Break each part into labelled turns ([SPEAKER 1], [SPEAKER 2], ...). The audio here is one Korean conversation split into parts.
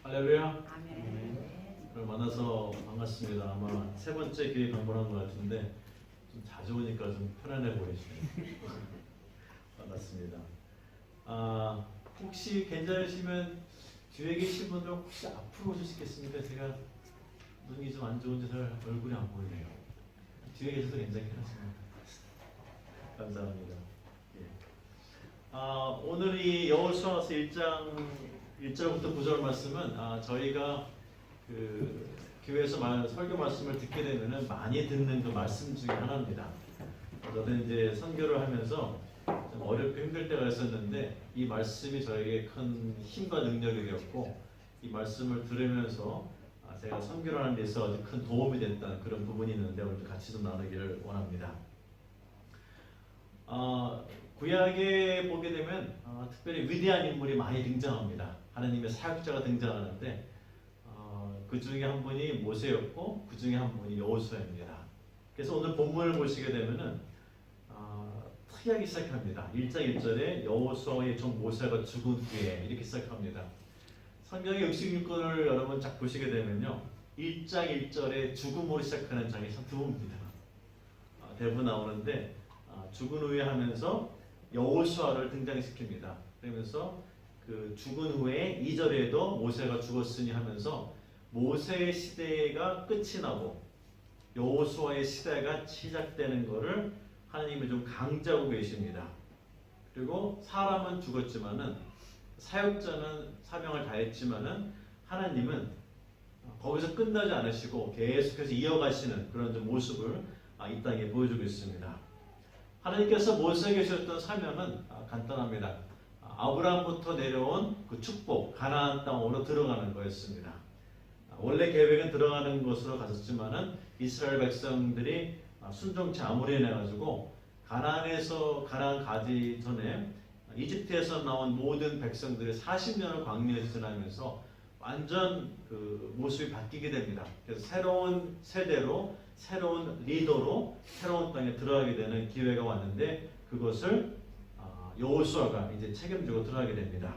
[SPEAKER 1] 할렐루야.
[SPEAKER 2] 아멘.
[SPEAKER 1] 오늘 만나서 반갑습니다. 아마 세 번째 교회 방문한 것 같은데 좀 자주 오니까 좀 편안해 보이시네요. 반갑습니다. 혹시 괜찮으시면 뒤에 계신 분들 혹시 앞으로 오시겠습니까? 제가 눈이 좀 안 좋은지 잘 얼굴이 안 보이네요. 뒤에 계셔도 괜찮긴 하십니다. 감사합니다. 예. 오늘 이 여호수아서 1절부터 9절 말씀은 저희가 그 교회에서 설교 말씀을 듣게 되면은 많이 듣는 그 말씀 중에 하나입니다. 저는 이제 선교를 하면서 좀 어렵고 힘들 때가 있었는데 이 말씀이 저에게 큰 힘과 능력이 되었고 이 말씀을 들으면서 제가 선교를 하는 데 있어서 아주 큰 도움이 됐다는 그런 부분이 있는데 오늘 같이 좀 나누기를 원합니다. 구약에 보게 되면 특별히 위대한 인물이 많이 등장합니다. 하나님의 사역자가 등장하는데 그 중에 한 분이 모세였고 그 중에 한 분이 여호수아입니다. 그래서 오늘 본문을 보시게 되면은 특이하게 시작합니다. 1장 1절에 여호수아의 종 모세가 죽은 후에 이렇게 시작합니다. 성경의 66권을 여러분 쫙 보시게 되면요, 1장 1절에 죽음으로 시작하는 장이 참 드뭅니다. 대부분 나오는데 죽은 후에 하면서 여호수아를 등장시킵니다. 그러면서 그 죽은 후에 2절에도 모세가 죽었으니 하면서 모세의 시대가 끝이 나고 여호수아의 시대가 시작되는 것을 하나님이 좀 강조하고 계십니다. 그리고 사람은 죽었지만은 사역자는 사명을 다했지만은 하나님은 거기서 끝나지 않으시고 계속해서 이어가시는 그런 좀 모습을 이 땅에 보여주고 있습니다. 하나님께서 모세에게 주셨던 사명은 간단합니다. 아브라함부터 내려온 그 축복, 가나안 땅으로 들어가는 거였습니다. 원래 계획은 들어가는 것으로 갔었지만은 이스라엘 백성들이 순종치 아무리 해가지고 가나안 가기 전에 이집트에서 나온 모든 백성들이 40년을 광야에서 지나면서 완전 그 모습이 바뀌게 됩니다. 그래서 새로운 세대로, 새로운 리더로 새로운 땅에 들어가게 되는 기회가 왔는데 그것을 여호수아가 이제 책임지고 들어가게 됩니다.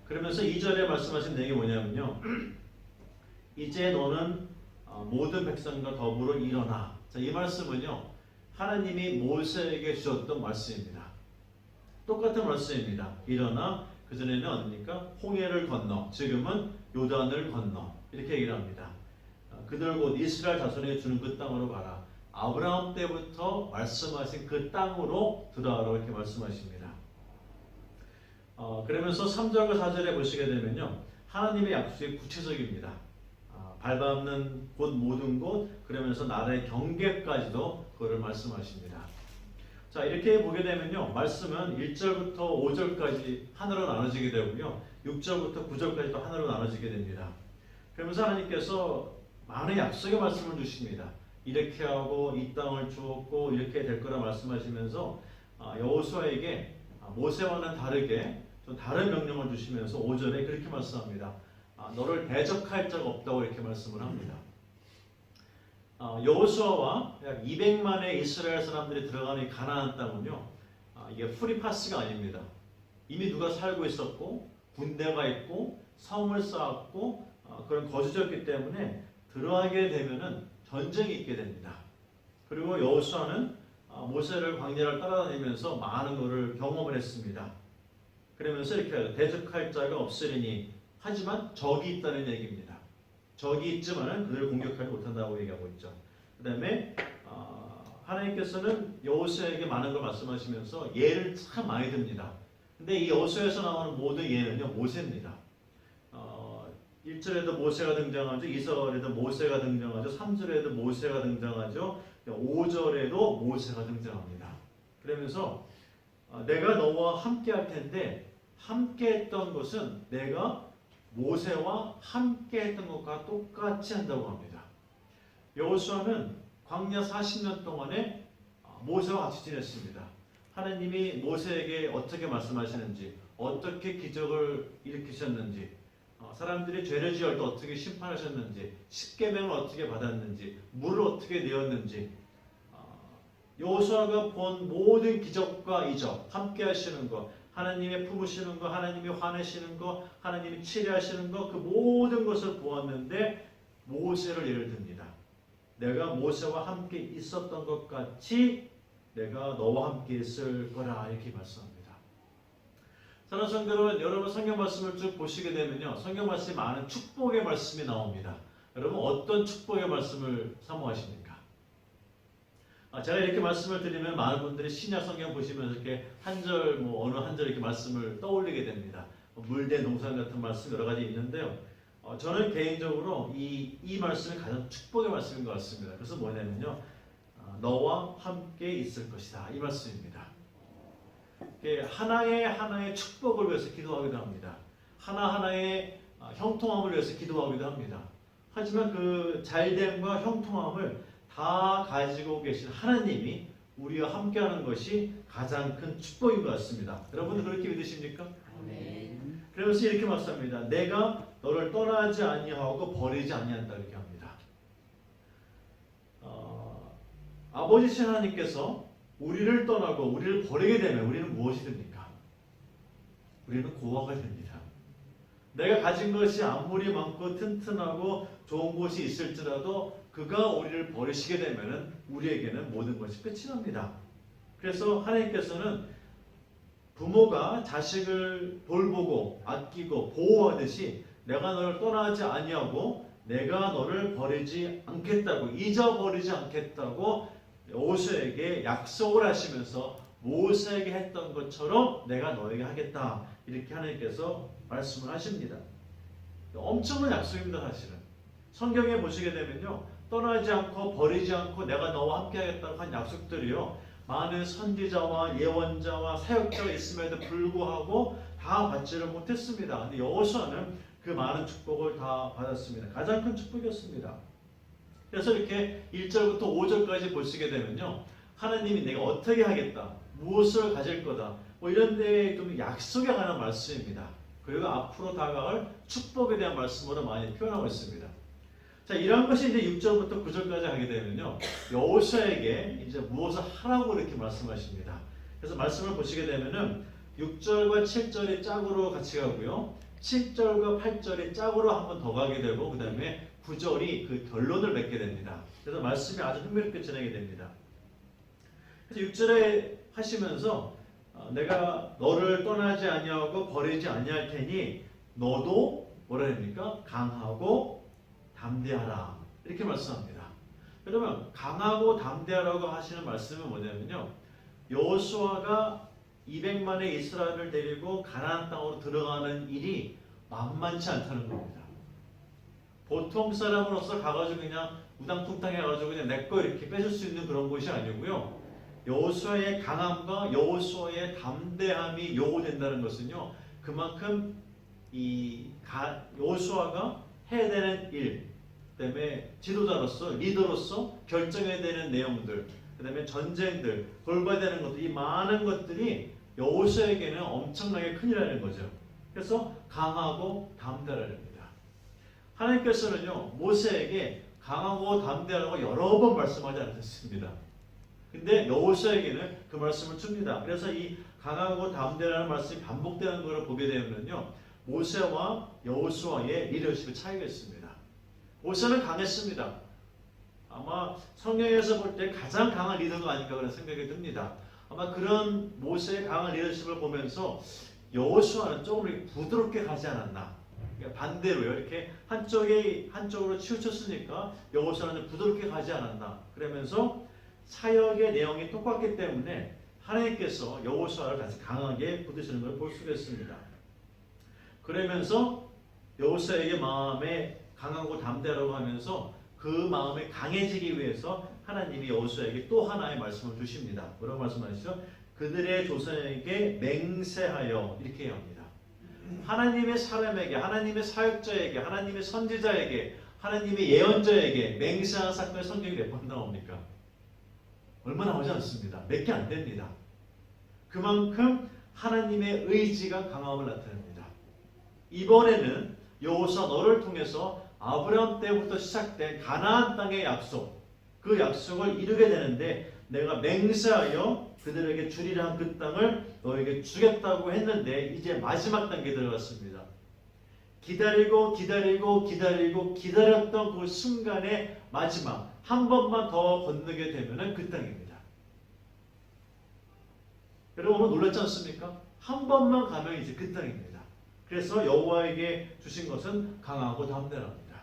[SPEAKER 1] 그러면서 2절에 말씀하신 내용이 뭐냐면요, 이제 너는 모든 백성과 더불어 일어나. 자, 이 말씀은요, 하나님이 모세에게 주셨던 말씀입니다. 똑같은 말씀입니다. 일어나. 그 전에는 어딥니까? 홍해를 건너, 지금은 요단을 건너, 이렇게 얘기를 합니다. 그들 곧 이스라엘 자손에게 주는 그 땅으로 가라. 아브라함 때부터 말씀하신 그 땅으로 들어가라고 이렇게 말씀하십니다. 그러면서 3절과 4절에 보시게 되면요, 하나님의 약속이 구체적입니다. 밟아없는 곳 모든 곳, 그러면서 나라의 경계까지도 그거를 말씀하십니다. 자, 이렇게 보게 되면요, 말씀은 1절부터 5절까지 하나로 나눠지게 되고요, 6절부터 9절까지도 하나로 나눠지게 됩니다. 그러면서 하나님께서 많은 약속의 말씀을 주십니다. 이렇게 하고 이 땅을 주었고 이렇게 될 거라 말씀하시면서 여호수아에게 모세와는 다르게 좀 다른 명령을 주시면서 5절에 그렇게 말씀합니다. 너를 대적할 자가 없다고 이렇게 말씀을 합니다. 여호수아와 약 200만의 이스라엘 사람들이 들어가는 이 가나안 땅은요, 이게 프리파스가 아닙니다. 이미 누가 살고 있었고 군대가 있고 성을 쌓았고 그런 거주지였기 때문에 들어가게 되면은 전쟁이 있게 됩니다. 그리고 여호수아는 모세를 광야를 따라다니면서 많은 것을 경험을 했습니다. 그러면서 이렇게 하죠. 대적할 자가 없으리니, 하지만 적이 있다는 얘기입니다. 적이 있지만 그들을 공격하지 못한다고 얘기하고 있죠. 그 다음에 하나님께서는 여호수아에게 많은 걸 말씀하시면서 예를 참 많이 듭니다. 근데 이 여호수아에서 나오는 모든 예는요, 모세입니다. 1절에도 모세가 등장하죠. 2절에도 모세가 등장하죠. 3절에도 모세가 등장하죠. 5절에도 모세가 등장합니다. 그러면서 내가 너와 함께 할 텐데 함께 했던 것은 내가 모세와 함께 했던 것과 똑같이 한다고 합니다. 여호수아는 광야 40년 동안에 모세와 같이 지냈습니다. 하나님이 모세에게 어떻게 말씀하시는지, 어떻게 기적을 일으키셨는지, 사람들이 죄를 지을 때 어떻게 심판하셨는지, 십계명을 어떻게 받았는지, 물을 어떻게 내었는지, 여호수아가 본 모든 기적과 이적, 함께 하시는 것, 하나님의 품으시는 거, 하나님이 화내시는 거, 하나님이 치료하시는 거, 그 모든 것을 보았는데 모세를 예를 듭니다. 내가 모세와 함께 있었던 것 같이 내가 너와 함께 있을 거라 이렇게 말씀합니다. 사랑하는 성도 여러분, 여러분 성경 말씀을 쭉 보시게 되면요, 성경 말씀이 많은 축복의 말씀이 나옵니다. 여러분 어떤 축복의 말씀을 사모하십니까? 제가 이렇게 말씀을 드리면 많은 분들이 신약 성경 보시면서 이렇게 한 절, 어느 한 절 이렇게 말씀을 떠올리게 됩니다. 물대 농산 같은 말씀 여러 가지 있는데요. 저는 개인적으로 이 말씀이 가장 축복의 말씀인 것 같습니다. 그래서 뭐냐면요, 너와 함께 있을 것이다 이 말씀입니다. 하나의 축복을 위해서 기도하기도 합니다. 하나의 형통함을 위해서 기도하기도 합니다. 하지만 그 잘됨과 형통함을 다 가지고 계신 하나님이 우리와 함께하는 것이 가장 큰 축복인 것 같습니다. 여러분도 그렇게 믿으십니까?
[SPEAKER 2] 아멘.
[SPEAKER 1] 그러면서 이렇게 말씀합니다. 내가 너를 떠나지 아니하고 버리지 아니한다 이렇게 합니다. 아버지신 하나님께서 우리를 떠나고 우리를 버리게 되면 우리는 무엇이 됩니까? 우리는 고아가 됩니다. 내가 가진 것이 아무리 많고 튼튼하고 좋은 곳이 있을지라도 그가 우리를 버리시게 되면 우리에게는 모든 것이 끝이 납니다. 그래서 하나님께서는 부모가 자식을 돌보고 아끼고 보호하듯이 내가 너를 떠나지 아니하고 내가 너를 버리지 않겠다고, 잊어버리지 않겠다고 모세에게 약속을 하시면서 모세에게 했던 것처럼 내가 너에게 하겠다 이렇게 하나님께서 말씀을 하십니다. 엄청난 약속입니다. 사실은 성경에 보시게 되면요, 떠나지 않고 버리지 않고 내가 너와 함께 하겠다고 한 약속들이요, 많은 선지자와 예언자와 사역자가 있음에도 불구하고 다 받지를 못했습니다. 근데 여호수아는 그 많은 축복을 다 받았습니다. 가장 큰 축복이었습니다. 그래서 이렇게 1절부터 5절까지 보시게 되면요, 하나님이 내가 어떻게 하겠다, 무엇을 가질 거다, 이런 데에 좀 약속에 관한 말씀입니다. 그리고 앞으로 다가올 축복에 대한 말씀으로 많이 표현하고 있습니다. 자, 이런 것이 이제 6절부터 9절까지 하게 되면요, 여호수아에게 이제 무엇을 하라고 이렇게 말씀하십니다. 그래서 말씀을 보시게 되면은 6절과 7절이 짝으로 같이 가고요, 7절과 8절이 짝으로 한 번 더 가게 되고, 그 다음에 9절이 그 결론을 맺게 됩니다. 그래서 말씀이 아주 흥미롭게 진행이 됩니다. 그래서 6절에 하시면서 내가 너를 떠나지 아니하고 버리지 아니할 테니 너도 뭐라 합니까? 강하고 담대하라 이렇게 말씀합니다. 여러분, 강하고 담대하라고 하시는 말씀은 뭐냐면요, 여호수아가 200만의 이스라엘을 데리고 가나안 땅으로 들어가는 일이 만만치 않다는 겁니다. 보통 사람으로서 가가지고 그냥 우당탕탕 해가지고 그냥 내 거 이렇게 뺏을 수 있는 그런 것이 아니고요, 여호수아의 강함과 여호수아의 담대함이 요구된다는 것은요, 그만큼 여호수아가 해야 되는 일, 그다음에 지도자로서, 리더로서 결정해야 되는 내용들, 그다음에 전쟁들, 돌봐야 되는 것들, 이 많은 것들이 여호수아에게는 엄청나게 큰일이라는 거죠. 그래서 강하고 담대하라는 겁니다. 하나님께서는요, 모세에게 강하고 담대하라고 여러 번 말씀하지 않으셨습니다. 근데 여호수아에게는 그 말씀을 줍니다. 그래서 이 강하고 담대하라는 말씀이 반복되는 것을 보게 되면요, 모세와 여호수아의 리더십의 차이가 있습니다. 모세는 강했습니다. 아마 성경에서 볼 때 가장 강한 리더가 아닐까 그런 생각이 듭니다. 아마 그런 모세의 강한 리더십을 보면서 여호수아는 조금 부드럽게 가지 않았나. 반대로요, 이렇게 한쪽으로 치우쳤으니까 여호수아는 부드럽게 가지 않았나. 그러면서 사역의 내용이 똑같기 때문에 하나님께서 여호수아를 다시 강하게 부르시는 걸 볼 수가 있습니다. 그러면서 여호수아에게 마음에 강하고 담대하라고 하면서 그 마음이 강해지기 위해서 하나님이 여호수아에게 또 하나의 말씀을 주십니다. 뭐라고 말씀하시죠? 그들의 조상에게 맹세하여 이렇게 해야 합니다. 하나님의 사람에게, 하나님의 사역자에게, 하나님의 선지자에게, 하나님의 예언자에게 맹세하는 사건이 성경에 몇 번 나옵니까? 얼마 나오지 않습니다. 몇 개 안 됩니다. 그만큼 하나님의 의지가 강함을 나타냅니다. 이번에는 여호수아 너를 통해서 아브라함 때부터 시작된 가나안 땅의 약속, 그 약속을 이루게 되는데 내가 맹세하여 그들에게 주리라 한 그 땅을 너에게 주겠다고 했는데 이제 마지막 단계 들어갔습니다. 기다리고 기다리고 기다리고 기다렸던 그 순간의 마지막 한 번만 더 건너게 되면은 그 땅입니다. 여러분 오늘 놀랐지 않습니까? 한 번만 가면 이제 그 땅입니다. 그래서 여호와에게 주신 것은 강하고 담대합니다.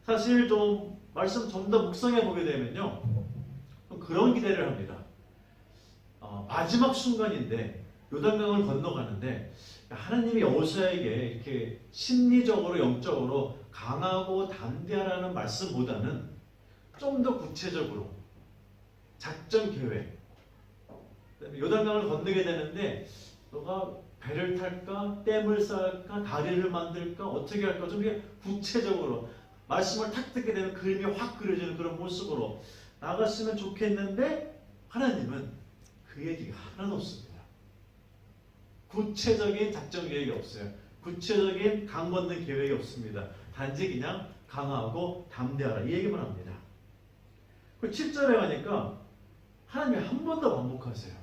[SPEAKER 1] 사실 좀 말씀 좀 더 묵상해 보게 되면요, 그런 기대를 합니다. 마지막 순간인데 요단강을 건너가는데 하나님이 여호수아에게 이렇게 심리적으로 영적으로 강하고 담대하라는 말씀보다는 좀 더 구체적으로 작전 계획, 요단강을 건너게 되는데 너가 배를 탈까, 댐을 쌓을까, 다리를 만들까, 어떻게 할까, 좀 이렇게 구체적으로 말씀을 탁 듣게 되면 그림이 확 그려지는 그런 모습으로 나갔으면 좋겠는데 하나님은 그 얘기가 하나도 없습니다. 구체적인 작전 계획이 없어요. 구체적인 강 건너 계획이 없습니다. 단지 그냥 강하고 담대하라 이 얘기만 합니다. 그 7절에 가니까 하나님이 한 번 더 반복하세요.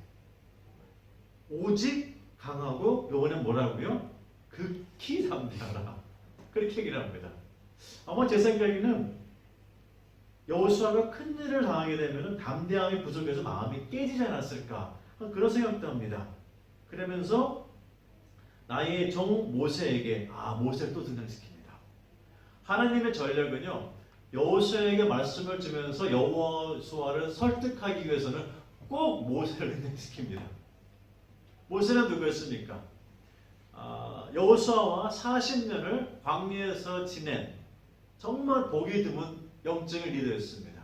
[SPEAKER 1] 오직 강하고 요번엔 뭐라고요? 극히 담대하라. 그렇게 얘기를 합니다. 아마 제 생각에는 여호수아가 큰 일을 당하게 되면 담대함이 부족해서 마음이 깨지지 않았을까 그런 생각도 합니다. 그러면서 나의 종 모세에게 모세를 또 등장시킵니다. 하나님의 전략은요, 여호수아에게 말씀을 주면서 여호수아를 설득하기 위해서는 꼭 모세를 등장시킵니다. 모세는 누구였습니까? 여호수아와 40년을 광야에서 지낸 정말 보기 드문 영적인 리더였습니다.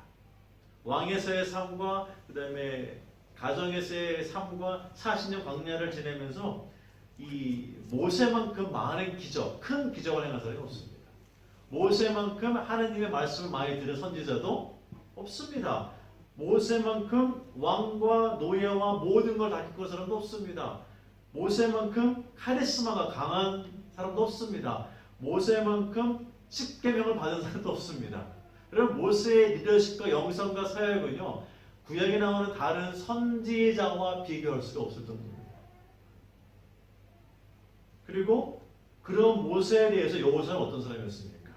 [SPEAKER 1] 왕에서의 삶과 그 다음에 가정에서의 삶과 40년 광야를 지내면서 이 모세만큼 많은 기적, 큰 기적을 행한 사람이 없습니다. 모세만큼 하나님의 말씀을 많이 들은 선지자도 없습니다. 모세만큼 왕과 노예와 모든 걸 다 겪은 사람도 없습니다. 모세만큼 카리스마가 강한 사람도 없습니다. 모세만큼 십계명을 받은 사람도 없습니다. 여러분 모세의 리더십과 영성과 사역은요, 구약에 나오는 다른 선지자와 비교할 수가 없을 정도입니다. 그리고 그런 모세에 대해서 여호수아는 어떤 사람이었습니까?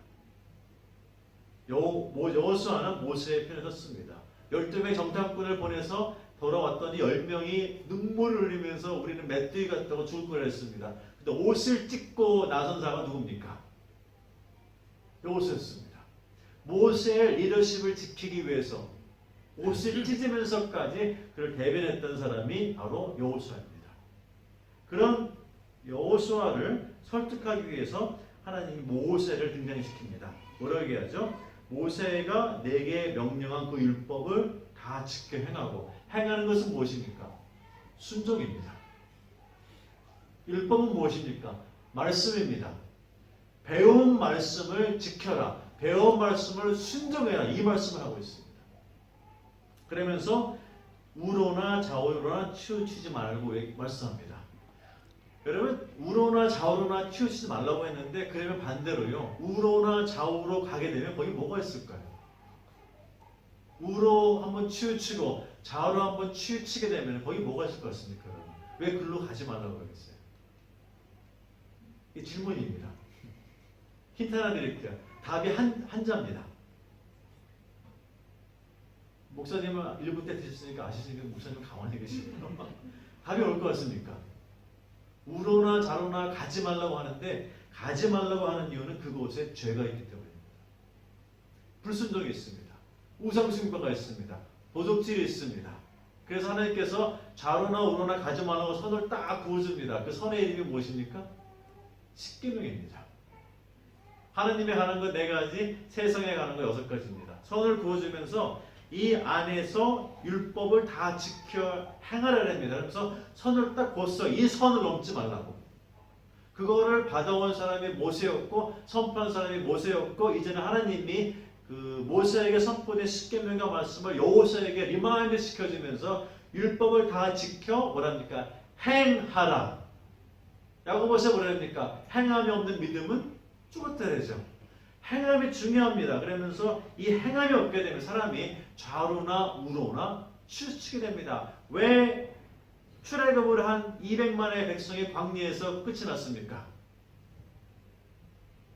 [SPEAKER 1] 여호수아는 모세의 편에 섰습니다. 12명의 정탐꾼을 보내서 돌아왔더니 10명이 눈물을 흘리면서 우리는 메뚜기 같다고 죽을 걸 했습니다. 근데 옷을 찢고 나선 사람은 누굽니까? 여호수아였습니다. 모세의 리더십을 지키기 위해서 옷을 찢으면서까지 그를 대변했던 사람이 바로 여호수아입니다. 그런 여호수아를 설득하기 위해서 하나님이 모세를 등장시킵니다. 뭐라고 얘기하죠? 모세가 내게 명령한 그 율법을 다 지켜 행하고, 행하는 것은 무엇입니까? 순종입니다. 율법은 무엇입니까? 말씀입니다. 배운 말씀을 지켜라. 배운 말씀을 순종해라. 이 말씀을 하고 있습니다. 그러면서 우로나 좌우로나 치우치지 말고 말씀합니다. 여러분 우로나 좌우로나 치우치지 말라고 했는데 그러면 반대로요, 우로나 좌우로 가게 되면 거기 뭐가 있을까요? 우로 한번 치우치고 좌우로 한번 치우치게 되면 거기 뭐가 있을 것 같습니까? 왜 글로 가지 말라고 그러겠어요? 이 질문입니다. 힌트 하나 드릴게요. 답이 한자입니다. 목사님은 1부 때 드셨으니까 아시니까 목사님 가만히 계시고요. 답이 올 것 같습니까? 우로나 좌로나 가지 말라고 하는데 가지 말라고 하는 이유는 그곳에 죄가 있기 때문입니다. 불순종이 있습니다. 우상숭배가 있습니다. 도둑질이 있습니다. 그래서 하나님께서 좌로나 우로나 가지 말라고 선을 딱 그어줍니다. 그 선의 이름이 무엇입니까? 십계명입니다. 하나님에 관한 건 4가지, 세상에 관한 건 6가지입니다. 선을 그어주면서 이 안에서 율법을 다 지켜 행하라 합니다. 그래서 선을 딱 그었어. 이 선을 넘지 말라고. 그거를 받아온 사람이 모세였고 선포한 사람이 모세였고, 이제는 하나님이 그 모세에게 선포된 십계명과 말씀을 여호수아에게 리마인드 시켜주면서 율법을 다 지켜 뭐랍니까? 행하라. 야고보서 뭐랍니까? 행함이 없는 믿음은 죽었다래죠. 행함이 중요합니다. 그러면서 이 행함이 없게 되면 사람이 좌로나 우로나 치우치게 됩니다. 왜 출애굽을 한 200만의 백성이 광야에서 끝이 났습니까?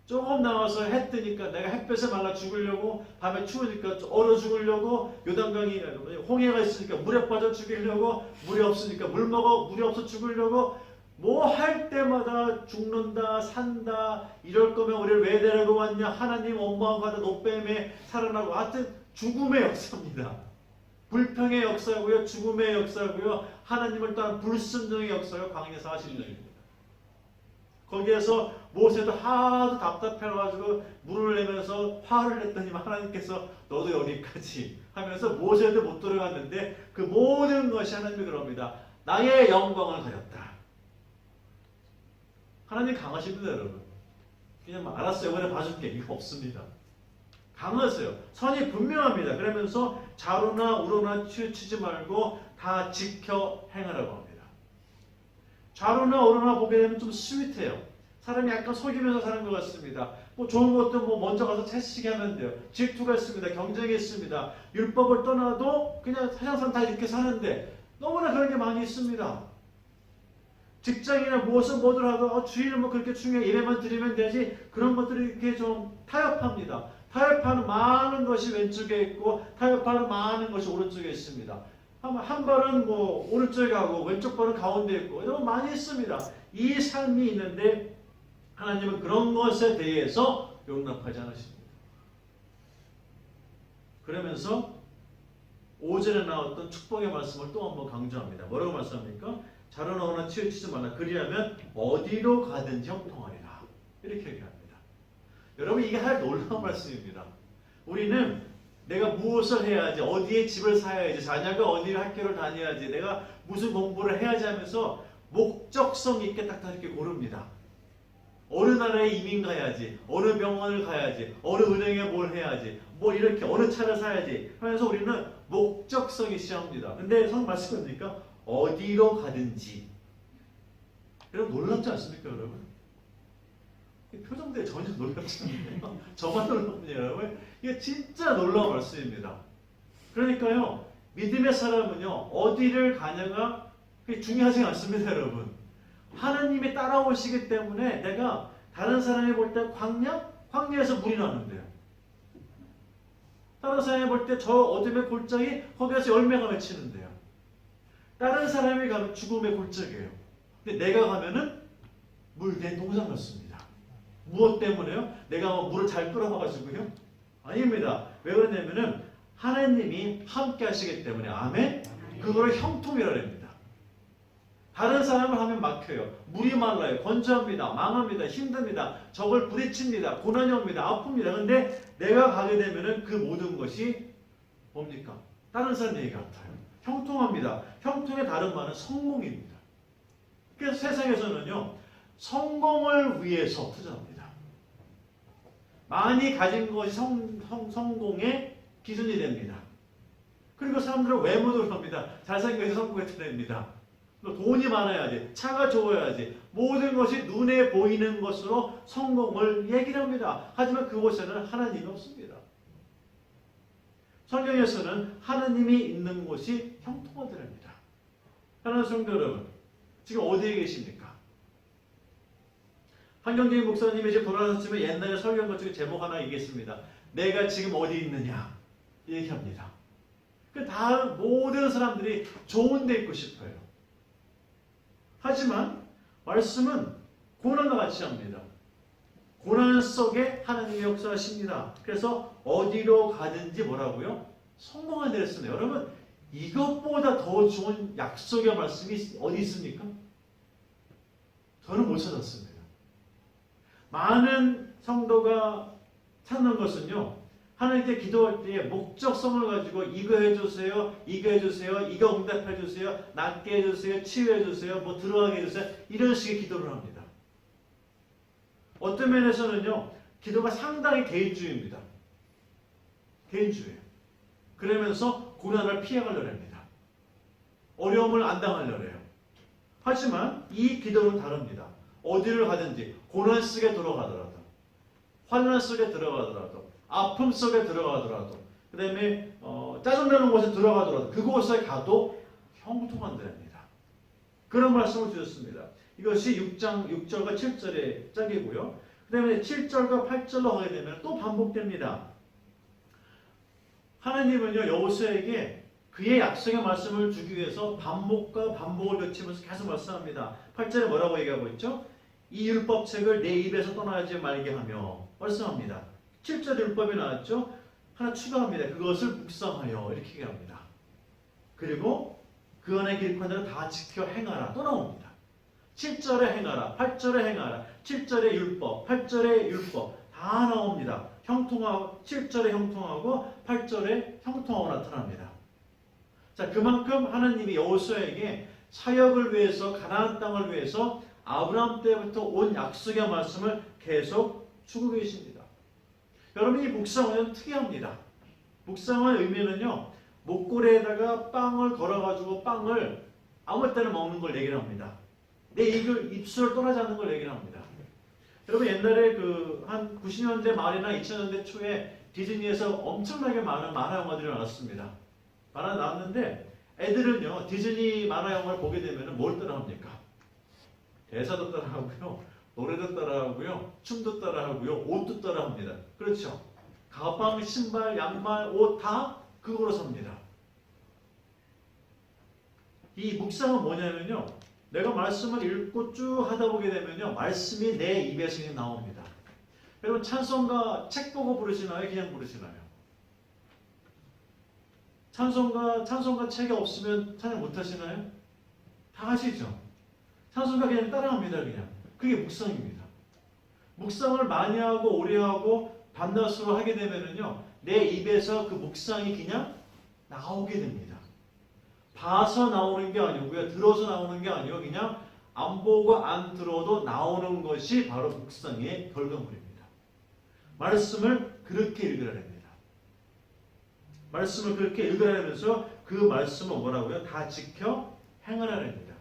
[SPEAKER 1] 조금 나와서 해 뜨니까 내가 햇볕에 말라 죽으려고, 밤에 추우니까 얼어 죽으려고, 요단강이 홍해가 있으니까 물에 빠져 죽이려고, 물이 없으니까 물 먹어, 물이 없어 죽으려고, 뭐 할 때마다 죽는다 산다, 이럴 거면 우리를 왜 데리고 왔냐, 하나님 원망 받아 노뱀에 살아나고. 하여튼 죽음의 역사입니다. 불평의 역사고요, 죽음의 역사고요, 하나님을 떠난 불순종의 역사가 광야 40년입니다. 거기에서 모세도 하도 답답해가지고 물을 내면서 화를 냈더니 하나님께서 너도 여기까지 하면서 모세도 못 들어갔는데, 그 모든 것이 하나님이 그럽니다. 나의 영광을 가렸다. 하나님 강하십니다, 여러분. 그냥 알았어요, 이번에 봐줄게, 이거 없습니다. 강하세요. 선이 분명합니다. 그러면서 좌로나 우로나 치우치지 말고 다 지켜 행하라고 합니다. 좌로나 우로나 보게 되면 좀 스윗해요. 사람이 약간 속이면서 사는 것 같습니다. 뭐 좋은 것도 뭐 먼저 가서 채찍게 하면 돼요. 질투가 있습니다. 경쟁이 있습니다. 율법을 떠나도 그냥 세상사람 다 이렇게 사는데 너무나 그런 게 많이 있습니다. 직장이나 무엇을 뭐들 하도 주일은 뭐 그렇게 중요해, 예배만 드리면 되지, 그런 것들이 이렇게 좀 타협합니다. 타협하는 많은 것이 왼쪽에 있고 타협하는 많은 것이 오른쪽에 있습니다. 한 발은 뭐 오른쪽에 가고 왼쪽 발은 가운데 있고 이런 거 많이 있습니다. 이 삶이 있는데 하나님은 그런 것에 대해서 용납하지 않으십니다. 그러면서 5절에 나왔던 축복의 말씀을 또 한번 강조합니다. 뭐라고 말씀합니까? 자로나 오나 치우치지 말라. 그리하면 어디로 가든지 형통하리라. 이렇게 얘기합니다. 여러분, 이게 하나의 놀라운 말씀입니다. 우리는 내가 무엇을 해야지, 어디에 집을 사야지, 자녀가 어디를 학교를 다녀야지, 내가 무슨 공부를 해야지 하면서 목적성 있게 딱 이렇게 고릅니다. 어느 나라에 이민 가야지, 어느 병원을 가야지, 어느 은행에 뭘 해야지, 뭐 이렇게 어느 차를 사야지 하면서 우리는 목적성이 시작합니다. 근데 성경 말씀하니까 어디로 가든지. 여러분 놀랍지 않습니까, 여러분? 표정들이 전혀 놀랍지 않나요? 저만 놀랍냐, 여러분? 이게 진짜 놀라운 말씀입니다. 그러니까요, 믿음의 사람은요, 어디를 가냐가 그게 중요하지 않습니다, 여러분. 하나님이 따라오시기 때문에 내가 다른 사람이 볼 때 광야에서 물이 나는데요. 다른 사람이 볼 때 저 어둠의 골짜기, 거기에서 열매가 맺히는데요. 다른 사람이 가면 죽음의 골짜기예요. 근데 내가 가면은 물된 동산 같습니다. 무엇 때문에요? 내가 뭐 물을 잘 끌어와가지고요? 아닙니다. 왜 그러냐면은 하나님이 함께 하시기 때문에. 아멘? 그걸 형통이라 합니다. 다른 사람을 하면 막혀요. 물이 말라요. 건조합니다. 망합니다. 힘듭니다. 적을 부딪힙니다. 고난이 옵니다. 아픕니다. 그런데 내가 가게 되면은 그 모든 것이 뭡니까? 다른 사람 얘기 같아요. 형통합니다. 형통의 다른 말은 성공입니다. 그래서 세상에서는요, 성공을 위해서 투자합니다. 많이 가진 것이 성공의 기준이 됩니다. 그리고 사람들은 외모도 합니다. 잘생겨서 성공의 틀입니다. 돈이 많아야지, 차가 좋아야지, 모든 것이 눈에 보이는 것으로 성공을 얘기를 합니다. 하지만 그곳에는 하나님이 없습니다. 성경에서는 하나님이 있는 곳이 형통하더랍니다. 하나님 성도 여러분, 지금 어디에 계십니까? 한경진 목사님이 이제 돌아가셨지만 옛날에 설교한 것 중에 제목 하나 얘기했습니다. 내가 지금 어디 있느냐 얘기합니다. 다 모든 사람들이 좋은 데 있고 싶어요. 하지만 말씀은 고난과 같이 합니다. 고난 속에 하나님의 역사하십니다. 그래서 어디로 가든지 뭐라고요? 성공한 데를 쓰네요. 여러분, 이것보다 더 좋은 약속의 말씀이 어디 있습니까? 저는 못 찾았습니다. 많은 성도가 찾는 것은요, 하나님께 기도할 때에 목적성을 가지고 이거 해주세요, 이거 해주세요, 이거 응답해주세요, 낫게 해주세요, 치유해주세요, 뭐 들어가게 해주세요, 이런 식의 기도를 합니다. 어떤 면에서는요, 기도가 상당히 개인주의입니다. 개인주의예요. 그러면서 고난을 피해가려고 합니다. 어려움을 안 당하려고 해요. 하지만 이 기도는 다릅니다. 어디를 가든지 고난 속에 들어가더라도, 환난 속에 들어가더라도, 아픔 속에 들어가더라도 그 다음에 짜증나는 곳에 들어가더라도 그곳에 가도 형통한다입니다. 그런 말씀을 주셨습니다. 이것이 6장 6절과 7절의 짝이고요. 그 다음에 7절과 8절로 하게 되면 또 반복됩니다. 하나님은요 여호수아에게 그의 약속의 말씀을 주기 위해서 반복과 반복을 거치면서 계속 말씀합니다. 8절에 뭐라고 얘기하고 있죠? 이 율법책을 내 입에서 떠나지 말게 하며 말씀합니다. 7절에 율법이 나왔죠? 하나 추가합니다. 그것을 묵상하여 이렇게 얘기합니다. 그리고 그 안에 기록한 대로 다 지켜 행하라 또 나옵니다. 7절에 행하라, 8절에 행하라, 7절에 율법, 8절에 율법 다 나옵니다. 형통하고 7절에 형통하고 8절에 형통하고 나타납니다. 자, 그만큼 하나님이 여호수아에게 사역을 위해서 가나안 땅을 위해서 아브라함 때부터 온 약속의 말씀을 계속 주고 계십니다. 여러분 이 묵상은 특이합니다. 묵상의 의미는요 목골에다가 빵을 걸어가지고 빵을 아무 때나 먹는 걸 얘기를 합니다. 내 입술을 떠나지 않는 걸 얘기를 합니다. 여러분 옛날에 한 90년대 말이나 2000년대 초에 디즈니에서 엄청나게 많은 만화 영화들이 나왔습니다. 만화 나왔는데 애들은요 디즈니 만화 영화를 보게 되면 뭘 따라합니까? 대사도 따라하고요, 노래도 따라하고요, 춤도 따라하고요, 옷도 따라합니다. 그렇죠? 가방, 신발, 양말, 옷 다 그거로 삽니다. 이 묵상은 뭐냐면요, 내가 말씀을 읽고 쭉 하다 보게 되면요, 말씀이 내 입에서 그냥 나옵니다. 여러분 찬송가 책 보고 부르시나요? 그냥 부르시나요? 찬송가 책이 없으면 찬양 못 하시나요? 다 하시죠? 찬송가 그냥 따라합니다. 그냥. 그게 묵상입니다. 묵상을 많이 하고 오래 하고 반나수로 하게 되면은요, 내 입에서 그 묵상이 그냥 나오게 됩니다. 봐서 나오는 게 아니고요, 들어서 나오는 게 아니고 그냥 안 보고 안 들어도 나오는 것이 바로 묵상의 결과물입니다. 말씀을 그렇게 읽으라 합니다. 말씀을 그렇게 읽으라면서 그 말씀을 뭐라고요? 다 지켜 행하라 합니다.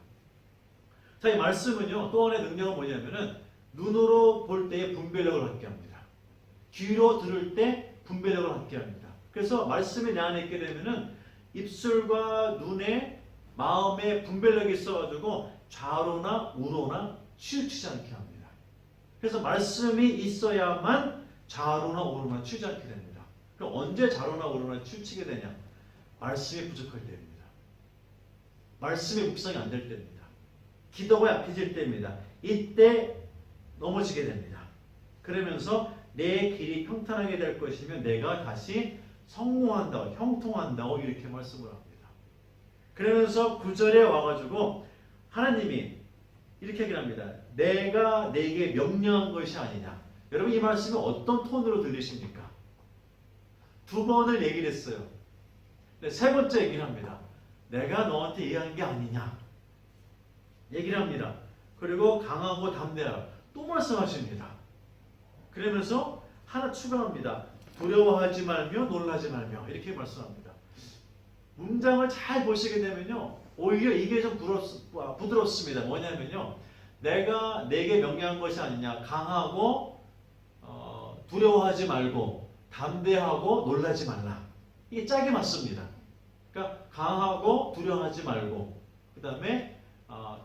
[SPEAKER 1] 자, 이 말씀은요 또 하나의 능력은 뭐냐면은 눈으로 볼 때의 분별력을 갖게 합니다. 귀로 들을 때 분별력을 갖게 합니다. 그래서 말씀이 내 안에 있게 되면은 입술과 눈에 마음에 분별력이 있어가지고 좌로나 우로나 치우치지 않게 합니다. 그래서 말씀이 있어야만 좌로나 우로나 치우치지 않게 됩니다. 그럼 언제 좌로나 우로나 치우치게 되냐? 말씀이 부족할 때입니다. 말씀이 묵상이 안 될 때입니다. 기도가 약해질 때입니다. 이때 넘어지게 됩니다. 그러면서 내 길이 평탄하게 될 것이며 내가 다시 성공한다고, 형통한다고 이렇게 말씀을 합니다. 그러면서 9절에 와가지고 하나님이 이렇게 얘기를 합니다. 내가 내게 명령한 것이 아니냐. 여러분 이 말씀이 어떤 톤으로 들리십니까? 두 번을 얘기를 했어요. 세 번째 얘기를 합니다. 내가 너한테 얘기한 게 아니냐. 얘기를 합니다. 그리고 강하고 담대하라. 또 말씀하십니다. 그러면서 하나 추가합니다. 두려워하지 말며 놀라지 말며 이렇게 말씀합니다. 문장을 잘 보시게 되면요, 오히려 이게 좀 부드럽습니다. 뭐냐면요, 내가 내게 명령한 것이 아니냐, 강하고 두려워하지 말고 담대하고 놀라지 말라. 이게 짝이 맞습니다. 그러니까 강하고 두려워하지 말고 그 다음에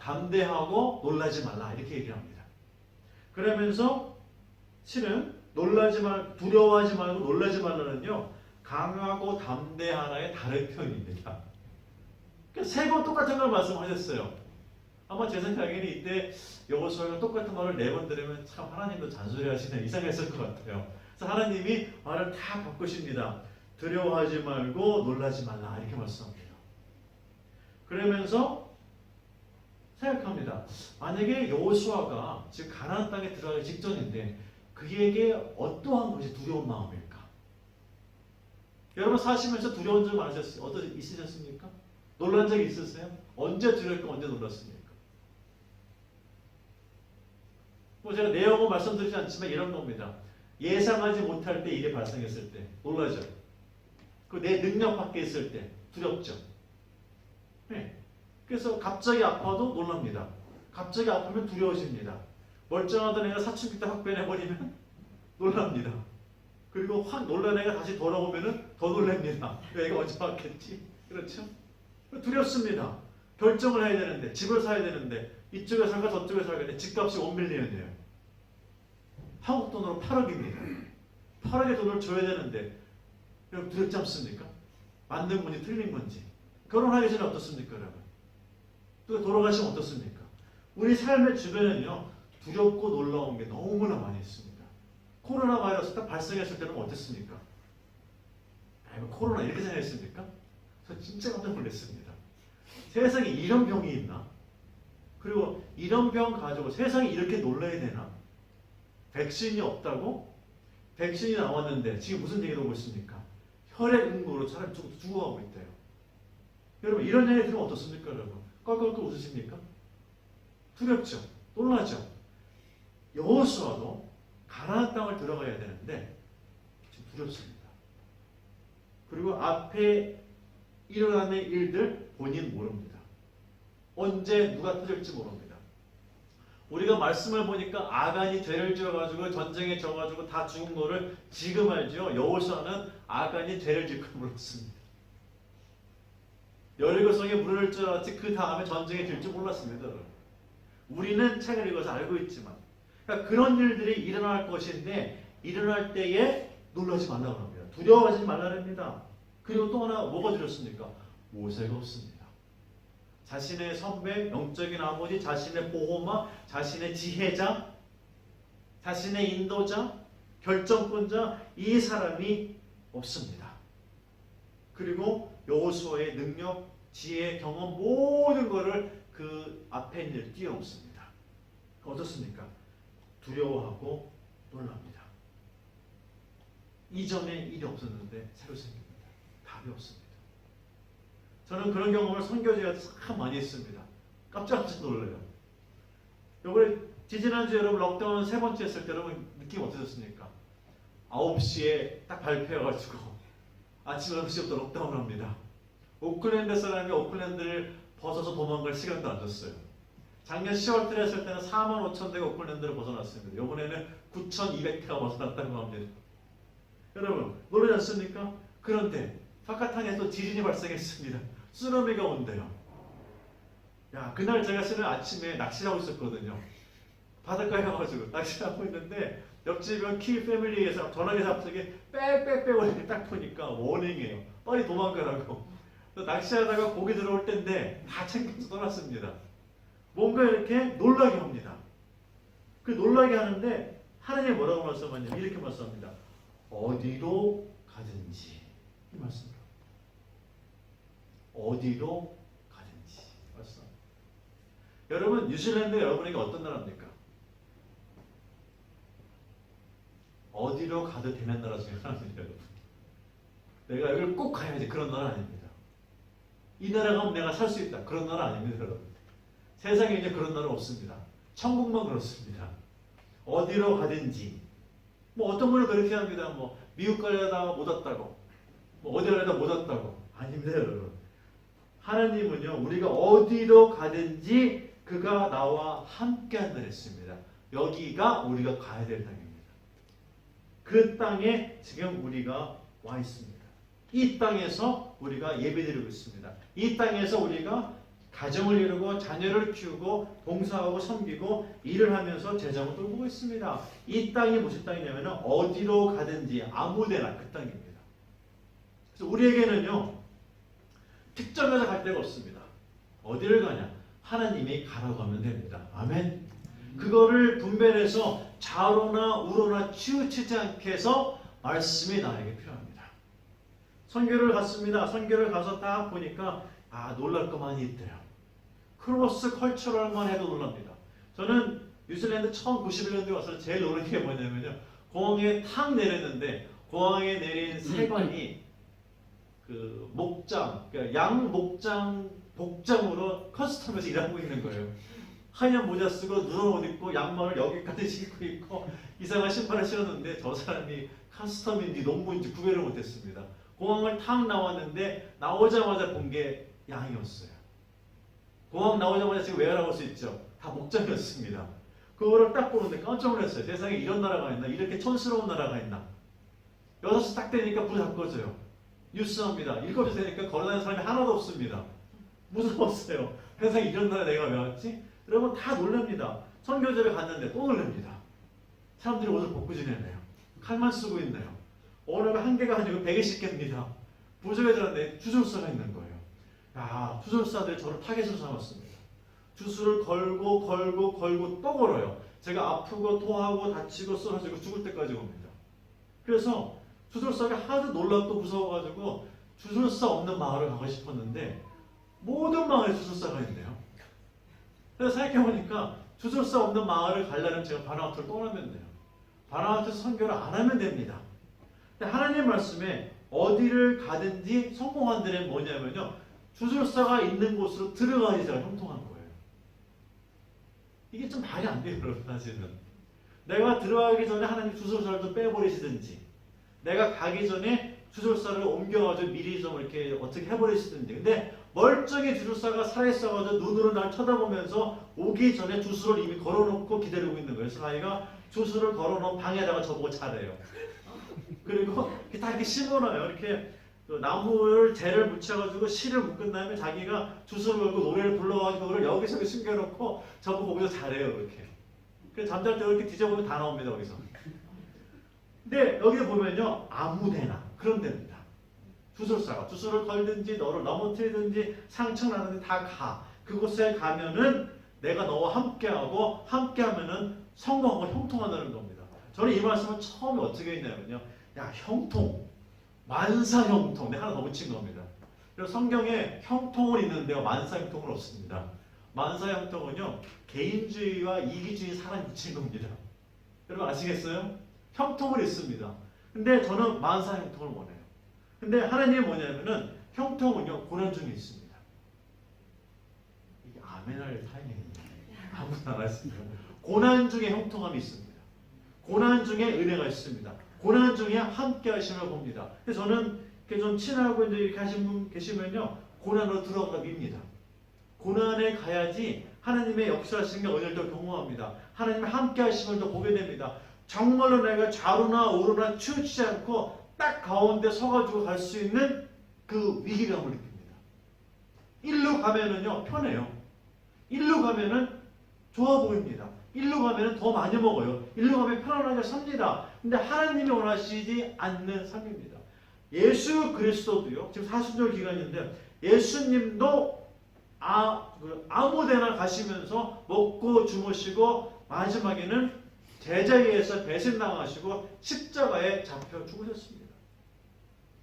[SPEAKER 1] 담대하고 놀라지 말라 이렇게 얘기를 합니다. 그러면서 실은 두려워하지 말고 놀라지 말라는요, 강하고 담대하나의 다른 표현입니다. 그러니까 세 번 똑같은 걸 말씀하셨어요. 아마 제 생각에는 이때 여호수아가 똑같은 말을 네 번 들으면 참 하나님도 잔소리 하시네 이상했을 것 같아요. 그래서 하나님이 말을 다 바꾸십니다. 두려워하지 말고 놀라지 말라 이렇게 말씀합니다. 그러면서 생각합니다. 만약에 여호수아가 지금 가나안 땅에 들어가기 직전인데 그에게 어떠한 것이 두려운 마음일까? 여러분 사시면서 두려운 적 있으셨습니까? 놀란 적이 있으세요? 언제 두렵고 언제 놀랐습니까? 제가 내용은 말씀드리지 않지만 이런 겁니다. 예상하지 못할 때 일이 발생했을 때 놀라죠. 내 능력 밖에 있을 때 두렵죠. 네. 그래서 갑자기 아파도 놀랍니다. 갑자기 아프면 두려워집니다. 멀쩡하던 애가 사춘기 때 확 변해버리면 놀랍니다. 그리고 확 놀란 애가 다시 돌아오면은 더 놀랍니다. 애가 언제 왔겠지? 그렇죠? 두렵습니다. 결정을 해야 되는데, 집을 사야 되는데, 이쪽에 살까 저쪽에 살까 되는데 집값이 1밀리언이에요. 한국 돈으로 8억입니다. 8억의 돈을 줘야 되는데 여러분 두렵지 않습니까? 만든 분이 틀린 건지. 결혼하기 전에 어떻습니까, 여러분? 또 돌아가시면 어떻습니까? 우리 삶의 주변에는요, 두렵고 놀라운 게 너무나 많이 있습니다. 코로나 바이러스 딱 발생했을 때는 어땠습니까? 아이고, 코로나 이렇게 생각했습니까? 저 진짜 깜짝 놀랐습니다. 세상에 이런 병이 있나? 그리고 이런 병 가지고 세상이 이렇게 놀라야 되나? 백신이 없다고? 백신이 나왔는데 지금 무슨 얘기 나오고 있습니까? 혈액응고로 사람이 죽어가고 있대요. 여러분 이런 얘기 들으면 어떻습니까, 여러분? 껄껄껄 웃으십니까? 두렵죠? 놀라죠? 여호수아도 가나안 땅을 들어가야 되는데 지금 두렵습니다. 그리고 앞에 일어나는 일들 본인 모릅니다. 언제 누가 터질지 모릅니다. 우리가 말씀을 보니까 아간이 죄를 지어가지고 전쟁에 져가지고 다 죽은 거를 지금 알죠. 여호수아는 아간이 죄를 지을 걸 몰랐습니다. 여리고성에 물을 줄 알았지 그 다음에 전쟁에 질 줄 몰랐습니다. 우리는 책을 읽어서 알고 있지만 그러니까 그런 일들이 일어날 것인데 일어날 때에 놀라지 말라고 합니다. 두려워하지 말라고 합니다. 그리고 또 하나 뭐가 두렵습니까? 모세가 없습니다. 자신의 선배, 영적인 아버지, 자신의 보호막, 자신의 지혜자, 자신의 인도자, 결정권자 이 사람이 없습니다. 그리고 여호수아의 능력, 지혜, 경험 모든 것을 그 앞에 있는 일 뛰어넘습니다. 어떻습니까? 두려워하고 놀랍니다. 이전에 일이 없었는데 새로 생깁니다. 답이 없습니다. 저는 그런 경험을 선교지에 참 많이 했습니다. 깜짝 놀라요. 요번에 지지난주에 여러분 록다운 세 번째 했을 때 여러분 느낌 어떠셨습니까? 9시에 딱 발표해가지고 아침 6시부터 록다운 합니다. 오클랜드 사람이 오클랜드를 벗어서 도망갈 시간도 안 줬어요. 작년 10월 달에 했을 때는 45,000대가 오클랜드를 벗어났습니다. 이번에는 9,200대가 벗어났다고 합니다. 여러분 놀라지 않습니까? 그런데 파카탄에서 지진이 발생했습니다. 쓰나미가 온대요. 야, 그날 제가 실은 아침에 낚시를 하고 있었거든요. 바닷가에 가가지고 낚시를 하고 있는데 옆집은 키 패밀리에서 전화기에서 갑자기 빽빽빽 이렇게 딱 보니까 워닝이에요. 빨리 도망가라고. 낚시하다가 고기 들어올 때인데 다 챙겨서 떠났습니다. 뭔가 이렇게 놀라게 합니다. 그 놀라게 하는데 하나님이 뭐라고 말씀하냐면 이렇게 말씀합니다. 어디로 가든지 이 말씀입니다. 어디로 가든지 말씀. 여러분 뉴질랜드 여러분에게 어떤 나라입니까? 어디로 가도 되는 나라 중에 하나입니다, 여러분. 내가 여기를 꼭 가야지 그런 나라 아닙니다. 이 나라 가면 내가 살 수 있다 그런 나라 아닙니다, 여러분. 세상에 이제 그런 나라 없습니다. 천국만 그렇습니다. 어디로 가든지 뭐 어떤 분은 그렇게 합니다. 뭐 미국 가려다가 못 왔다고, 뭐 어디 가려다 못 왔다고. 아닙니다, 여러분. 하나님은요 우리가 어디로 가든지 그가 나와 함께 한다 했습니다. 여기가 우리가 가야 될 땅입니다. 그 땅에 지금 우리가 와 있습니다. 이 땅에서 우리가 예배드리고 있습니다. 이 땅에서 우리가 가정을 이루고 자녀를 키우고 봉사하고 섬기고 일을 하면서 재정을 돌보고 있습니다. 이 땅이 무슨 땅이냐면 어디로 가든지 아무데나 그 땅입니다. 그래서 우리에게는요 특정해서 갈 데가 없습니다. 어디를 가냐? 하나님이 가라고 하면 됩니다. 아멘. 그거를 분별해서 좌로나 우로나 치우치지 않게 해서 말씀이 나에게 필요합니다. 선교를 갔습니다. 선교를 가서 딱 보니까 놀랄 거 많이 있대요. 크로스 컬처럴만 해도 놀랍니다. 저는 뉴질랜드 처음 91년도에 와서 제일 놀란 게 뭐냐면요. 공항에 탁 내렸는데 공항에 내린 세관이 그 목장, 그러니까 양 목장 복장으로 커스텀에서 일하고 있는 거예요. 하얀 모자 쓰고 누런 옷 입고 양말을 여기까지 신고 있고 이상한 신발을 신었는데 저 사람이 커스텀인지 농부인지 구별을 못했습니다. 공항을 탁 나왔는데 나오자마자 본 게 양이었어요. 공항 나오자마자 지금 웨어하우스 있죠. 다 목장이었습니다. 그거를 딱 보는데 깜짝 놀랐어요. 세상에 이런 나라가 있나? 이렇게 촌스러운 나라가 있나? 6시 딱 되니까 불이 다 꺼져요. 뉴스합니다. 7시 되니까 걸어다니는 사람이 하나도 없습니다. 무서웠어요. 세상에 이런 나라에 내가 왜 왔지? 여러분 다 놀랍니다. 선교제를 갔는데 또 놀랍니다. 사람들이 옷을 벗고 지내네요. 칼만 쓰고 있네요. 어느 날 한 개가 아니고 100개씩 깹니다. 부적애들한테 주술사가 있는 거예요. 야, 주술사들이 저를 타겟으로 삼았습니다. 주술을 걸고 또 걸어요. 제가 아프고 토하고 다치고 쓰러지고 죽을 때까지 옵니다. 그래서 주술사가 하도 놀랍고 무서워가지고 주술사 없는 마을을 가고 싶었는데 모든 마을에 주술사가 있네요. 그래서 생각해보니까 주술사 없는 마을을 가려면 제가 바나바트를 떠나면 돼요. 바나바트 선교를 안 하면 됩니다. 근데 하나님 말씀에 어디를 가든지 성공한 데는 뭐냐면요, 주술사가 있는 곳으로 들어가야지 제가 형통한 거예요. 이게 좀 말이 안 돼요, 여러분. 사실은 내가 들어가기 전에 하나님 주술사를 좀 빼버리시든지, 내가 가기 전에 주술사를 옮겨가지고 미리 좀 이렇게 어떻게 해버리시든지. 근데 멀쩡히 주술사가 살아있어가지고 눈으로 날 쳐다보면서 오기 전에 주술을 이미 걸어놓고 기다리고 있는 거예요. 그래서 아이가 주술을 걸어놓은 방에다가 저보고 자래요. 그리고 다 이렇게 심어놔요. 이렇게 나무를 재를 묻혀가지고 실을 묶은 다음에 자기가 주술을 걸고 노래를 불러가지고 그걸 여기서 숨겨놓고 저보고 거기서 자래요. 이렇게. 그래서 잠잘 때 이렇게 뒤져보면 다 나옵니다. 거기서. 근데 여기 보면요, 아무데나 그런 데입니다. 주술사가 주술을 걸든지 너를 넘어뜨리든지 상처나든지 다 가. 그곳에 가면은 내가 너와 함께하고 함께하면은 성공하고 형통한다는 겁니다. 저는 이 말씀을 처음에 어떻게 했냐면요, 야, 형통, 만사 형통, 내가 하나 더 붙인 겁니다. 그리고 성경에 형통은 있는데요, 만사 형통은 없습니다. 만사 형통은요, 개인주의와 이기주의 사람 붙인 겁니다. 여러분 아시겠어요? 형통은 있습니다. 근데 저는 만사 형통을 원해요. 근데 하나님이 뭐냐면은 형통은요, 고난 중에 있습니다. 이게 아멘할 타이밍입니다. 아무도 안 했습니다. 고난 중에 형통함이 있습니다. 고난 중에 은혜가 있습니다. 고난 중에 함께 하심을 봅니다. 그래서 저는 이렇게 좀 친하고 이제 이렇게 하신 분 계시면요, 고난으로 들어가 밉니다. 고난에 가야지 하나님의 역사하시는 게 오늘 더 경험합니다. 하나님의 함께 하심을 더 보게 됩니다. 정말로 내가 좌로나 우로나 치우치지 않고 딱 가운데 서가지고 갈 수 있는 그 위기감을 느낍니다. 일로 가면은요, 편해요. 일로 가면은 좋아 보입니다. 일로 가면은 더 많이 먹어요. 일로 가면 편안하게 삽니다. 근데 하나님이 원하시지 않는 삶입니다. 예수 그리스도도요, 지금 사순절 기간인데 예수님도 아무데나 가시면서 먹고 주무시고 마지막에는 제자에 의해서 배신당하시고 십자가에 잡혀 죽으셨습니다.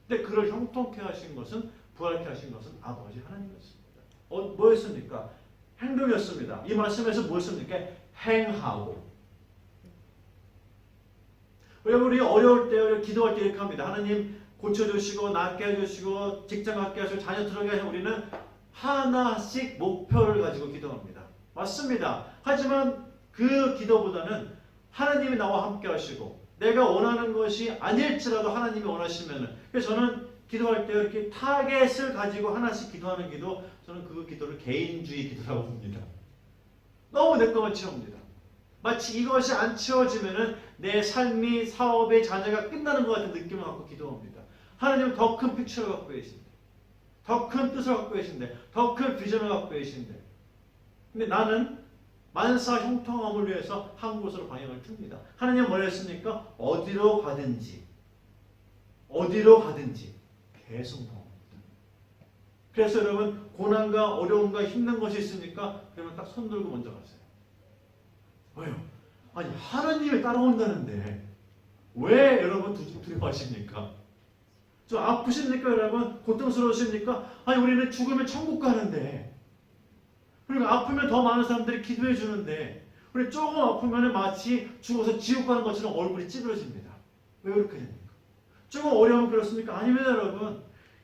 [SPEAKER 1] 근데 그를 형통케 하신 것은, 부활케 하신 것은 아버지 하나님이었습니다. 뭐였습니까? 행동이었습니다. 이 말씀에서 뭐였습니까? 행하고. 왜냐면 우리 어려울 때, 기도할 때 이렇게 합니다. 하나님 고쳐주시고 낫게 해주시고 직장 갖게 하시고 자녀 들어가게 하시고 우리는 하나씩 목표를 가지고 기도합니다. 맞습니다. 하지만 그 기도보다는 하나님이 나와 함께 하시고 내가 원하는 것이 아닐지라도 하나님이 원하시면은, 그래서 저는 기도할 때 이렇게 타겟을 가지고 하나씩 기도하는 기도, 저는 그 기도를 개인주의 기도라고 봅니다. 너무 내 것만 채웁니다. 마치 이것이 안 채워지면은 내 삶이, 사업의 자녀가 끝나는 것 같은 느낌을 갖고 기도합니다. 하나님은 더 큰 픽처를 갖고 계신데, 더 큰 뜻을 갖고 계신데, 더 큰 비전을 갖고 계신데, 근데 나는 만사 형통함을 위해서 한 곳으로 방향을 틉니다. 하나님은 뭐라 했습니까? 어디로 가든지 계속 나옵니다. 그래서 여러분, 고난과 어려움과 힘든 것이 있으니까 그러면 딱 손 들고 먼저 가세요. 왜요? 아니, 하나님이 따라온다는데 왜 여러분 두려워하십니까? 좀 아프십니까 여러분? 고통스러우십니까? 아니, 우리는 죽으면 천국 가는데, 그리고 아프면 더 많은 사람들이 기도해 주는데, 우리 조금 아프면 마치 죽어서 지옥 가는 것처럼 얼굴이 찌그러집니다. 왜 그렇게 됩니까? 조금 어려우면 그렇습니까? 아니면 여러분,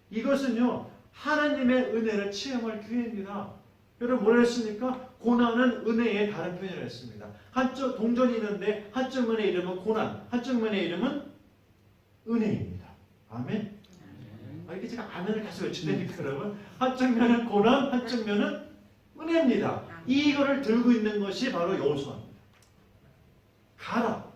[SPEAKER 1] 이것은요, 하나님의 은혜를 체험할 기회입니다. 여러분 뭐라 했습니까? 고난은 은혜의 다른 표현을 했습니다. 한쪽 동전이 있는데 한쪽 면의 이름은 고난, 한쪽 면의 이름은 은혜입니다. 아멘. 이게 제가 아멘을 계속 외치다니까 여러분, 한쪽 면은 고난, 한쪽 면은 은혜입니다. 이거를 들고 있는 것이 바로 여호수아입니다. 가라.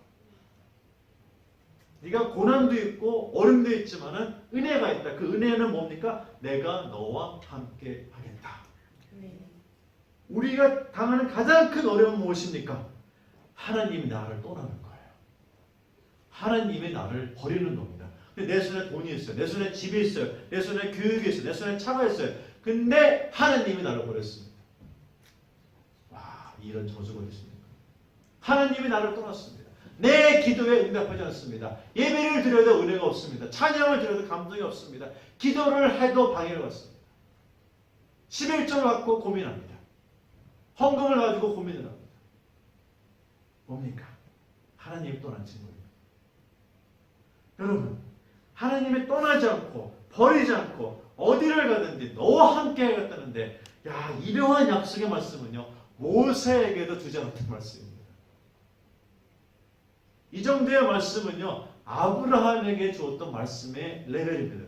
[SPEAKER 1] 네가 고난도 있고 어림도 있지만은 은혜가 있다. 그 은혜는 뭡니까? 내가 너와 함께 하겠다. 우리가 당하는 가장 큰 어려움은 무엇입니까? 하나님이 나를 떠나는 거예요. 하나님이 나를 버리는 겁니다. 근데 내 손에 돈이 있어요. 내 손에 집이 있어요. 내 손에 교육이 있어요. 내 손에 차가 있어요. 근데 하나님이 나를 버렸습니다. 와, 이런 저주가 있습니다. 하나님이 나를 떠났습니다. 내 기도에 응답하지 않습니다. 예배를 드려도 은혜가 없습니다. 찬양을 드려도 감동이 없습니다. 기도를 해도 방해를 받습니다. 11조를 갖고 고민합니다. 헌금을 가지고 고민을 합니다. 뭡니까? 하나님이 떠난 친구입니다. 여러분, 하나님이 떠나지 않고 버리지 않고 어디를 가든지 너와 함께 하겠다는데, 야, 이러한 약속의 말씀은요, 모세에게도 주지 않았던 말씀입니다. 이 정도의 말씀은요, 아브라함에게 주었던 말씀의 레벨입니다.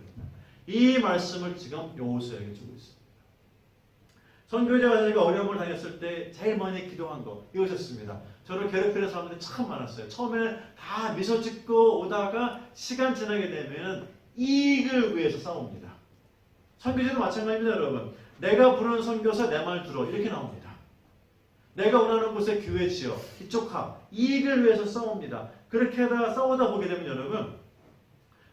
[SPEAKER 1] 이 말씀을 지금 여호수아에게 주고 있습니다. 선교제가 저희가 어려움을 당했을 때 제일 많이 기도한 거 이것이었습니다. 저를 괴롭히는 사람들이 참 많았어요. 처음에는 다 미소 짓고 오다가 시간 지나게 되면 이익을 위해서 싸웁니다. 선교제도 마찬가지입니다, 여러분. 내가 부르는 선교사 내 말 들어 이렇게 나옵니다. 내가 원하는 곳에 교회 지어 이쪽 가 이익을 위해서 싸웁니다. 그렇게 하다가 싸우다 보게 되면 여러분,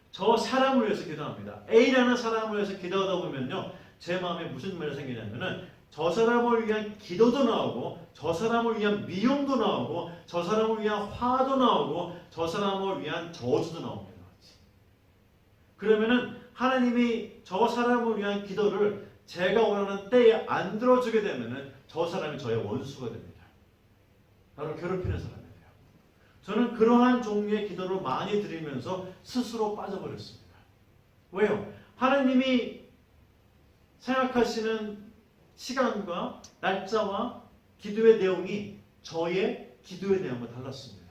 [SPEAKER 1] 저 사람을 위해서 기도합니다. A라는 사람을 위해서 기도하다 보면요, 제 마음에 무슨 말이 생기냐면은 저 사람을 위한 기도도 나오고, 저 사람을 위한 미움도 나오고, 저 사람을 위한 화도 나오고, 저 사람을 위한 저주도 나옵니다. 그러면은 하나님이 저 사람을 위한 기도를 제가 원하는 때에 안 들어주게 되면은 저 사람이 저의 원수가 됩니다. 나를 괴롭히는 사람이 돼요. 저는 그러한 종류의 기도를 많이 드리면서 스스로 빠져버렸습니다. 왜요? 하나님이 생각하시는 시간과 날짜와 기도의 내용이 저의 기도의 내용과 달랐습니다.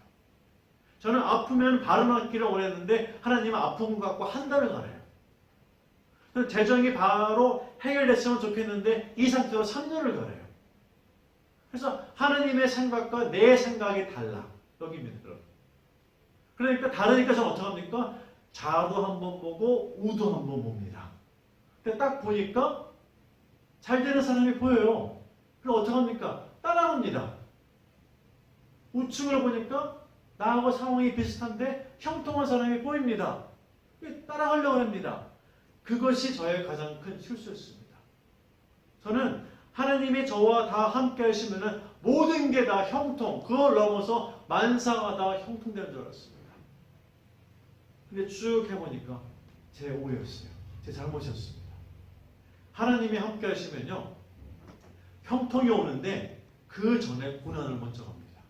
[SPEAKER 1] 저는 아프면 바로 낫기를 원했는데 하나님은 아픔 갖고 한 달을 가래요. 재정이 바로 해결됐으면 좋겠는데 이 상태로 3년을 가래요. 그래서 하나님의 생각과 내 생각이 달라. 여기입니다. 그러니까 다르니까 저는 어떡합니까? 좌도 한번 보고 우도 한번 봅니다. 근데 딱 보니까 잘 되는 사람이 보여요. 그럼 어떡합니까? 따라갑니다. 우측을 보니까 나하고 상황이 비슷한데 형통한 사람이 보입니다. 따라가려고 합니다. 그것이 저의 가장 큰 실수였습니다. 저는 하나님이 저와 다 함께 하시면 모든 게 다 형통, 그걸 넘어서 만사가 다 형통되는 줄 알았습니다. 근데 쭉 해보니까 제 오해였어요. 제 잘못이었습니다. 하나님이 함께 하시면요, 형통이 오는데 그 전에 고난을 먼저 갑니다.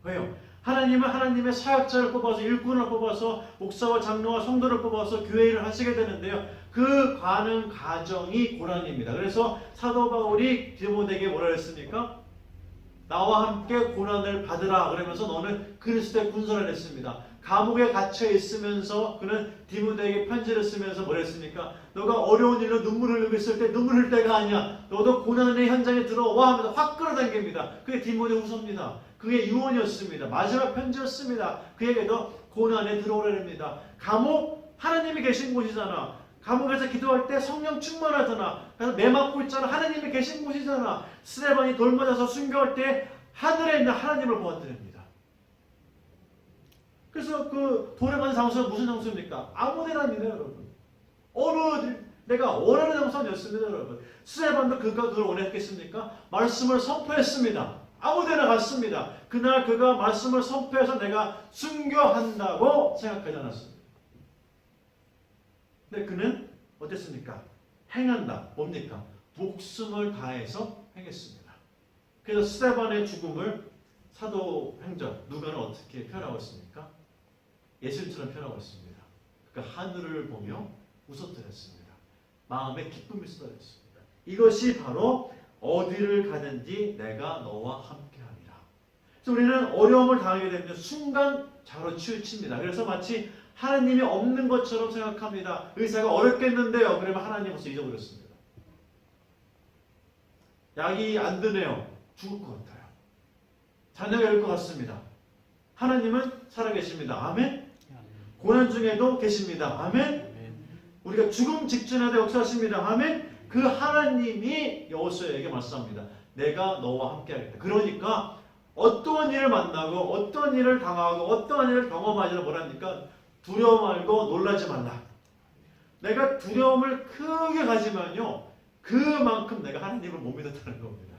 [SPEAKER 1] 왜요? 하나님은 하나님의 사역자를 뽑아서 일꾼을 뽑아서 목사와 장로와 성도를 뽑아서 교회 일을 하시게 되는데요. 그 가는 과정이 고난입니다. 그래서 사도 바울이 디모데에게 뭐라 했습니까? 나와 함께 고난을 받으라 그러면서 너는 그리스도의 군사를 했습니다. 감옥에 갇혀 있으면서 그는 디모데에게 편지를 쓰면서 뭐라 했습니까? 너가 어려운 일로 눈물을 흘리고 있을 때 눈물 흘릴 때가 아니야. 너도 고난의 현장에 들어와 하면서 확 끌어당깁니다. 그게 디모데 후서입니다. 그게 유언이었습니다. 마지막 편지였습니다. 그에게도 고난에 들어오라랍니다. 감옥 하나님이 계신 곳이잖아. 감옥에서 기도할 때 성령 충만하잖아. 그래서 매 맞고 있잖아. 하나님이 계신 곳이잖아. 스데반이 돌 맞아서 순교할 때 하늘에 있는 하나님을 보았더랍니다. 그래서 그 돌에 맞은 장소는 무슨 장소입니까? 아무데나입니다, 여러분. 어느 내가 원하는 장소였습니다, 여러분. 스데반도 그걸 원했겠습니까? 말씀을 선포했습니다. 아무데나 갔습니다. 그날 그가 말씀을 선포해서 내가 순교한다고 생각하지 않았습니다. 근데 그는 어땠습니까? 행한다. 뭡니까? 목숨을 다해서 행했습니다. 그래서 스데반의 죽음을 사도행전 누가는 어떻게 표현하고 있습니까? 예수님처럼 표현하고 있습니다. 그러니까 하늘을 보며 웃었더랬습니다. 마음에 기쁨이 쏟아졌습니다. 이것이 바로 어디를 가든지 내가 너와 함께하리라. 그래서 우리는 어려움을 당하게 되면 순간 자로 치우칩니다. 그래서 마치 하나님이 없는 것처럼 생각합니다. 의사가 어렵겠는데요. 그러면 하나님 벌써 잊어버렸습니다. 약이 안 드네요. 죽을 것 같아요. 자녀가 이럴 것 같습니다. 하나님은 살아계십니다. 아멘? 고난 중에도 계십니다. 아멘. 우리가 죽음 직전에도 역사하십니다. 아멘. 그 하나님이 여호수아에게 말씀합니다. 내가 너와 함께하겠다. 그러니까 어떠한 일을 만나고 어떠한 일을 당하고 어떠한 일을 경험하지는 뭐랍니까? 두려워 말고 놀라지 말라. 내가 두려움을 크게 가지면요, 그만큼 내가 하나님을 못 믿었다는 겁니다.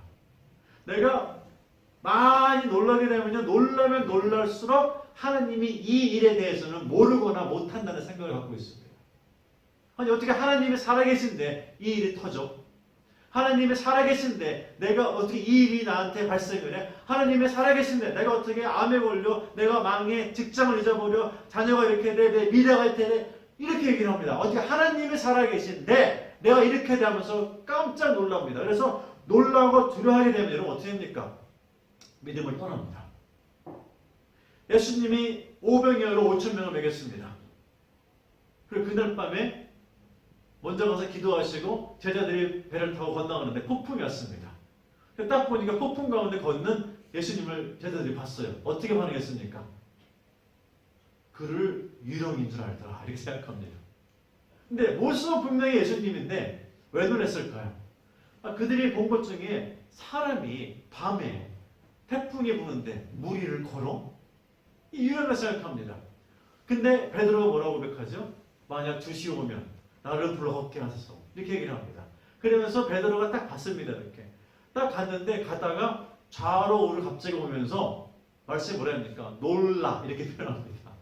[SPEAKER 1] 내가 많이 놀라게 되면요, 놀라면 놀랄수록 하나님이 이 일에 대해서는 모르거나 못한다는 생각을 갖고 있습니다. 아니 어떻게 하나님이 살아계신데 이 일이 터져? 하나님이 살아계신데 내가 어떻게 이 일이 나한테 발생을 해? 하나님이 살아계신데 내가 어떻게 암에 걸려? 내가 망해? 직장을 잊어버려? 자녀가 이렇게 돼? 내 미래가 이렇게 돼? 이렇게 얘기를 합니다. 어떻게 하나님이 살아계신데 내가 이렇게 되면서 깜짝 놀랍니다. 그래서 놀라고 두려워하게 되면 여러분 어떻게 됩니까? 믿음을 떠납니다. 예수님이 오병이어로 5,000명을 먹였습니다. 그리고 그날 밤에 먼저 가서 기도하시고 제자들이 배를 타고 건너가는데 폭풍이 왔습니다. 딱 보니까 폭풍 가운데 걷는 예수님을 제자들이 봤어요. 어떻게 반응했습니까? 그를 유령인 줄 알더라 이렇게 생각합니다. 근데 모습은 분명히 예수님인데 왜 놀랐을까요? 그들이 본 것 중에 사람이 밤에 태풍이 부는데 무리를 걸어? 이 유령을 생각합니다. 근데 베드로가 뭐라고 고백하죠? 만약 2시 오면 나를 불러 걷게 하소서 이렇게 얘기를 합니다. 그러면서 베드로가 딱 봤습니다. 이렇게 딱 갔는데 가다가 좌로 우를 갑자기 보면서 말씀이 뭐라 합니까? 놀라 이렇게 표현합니다.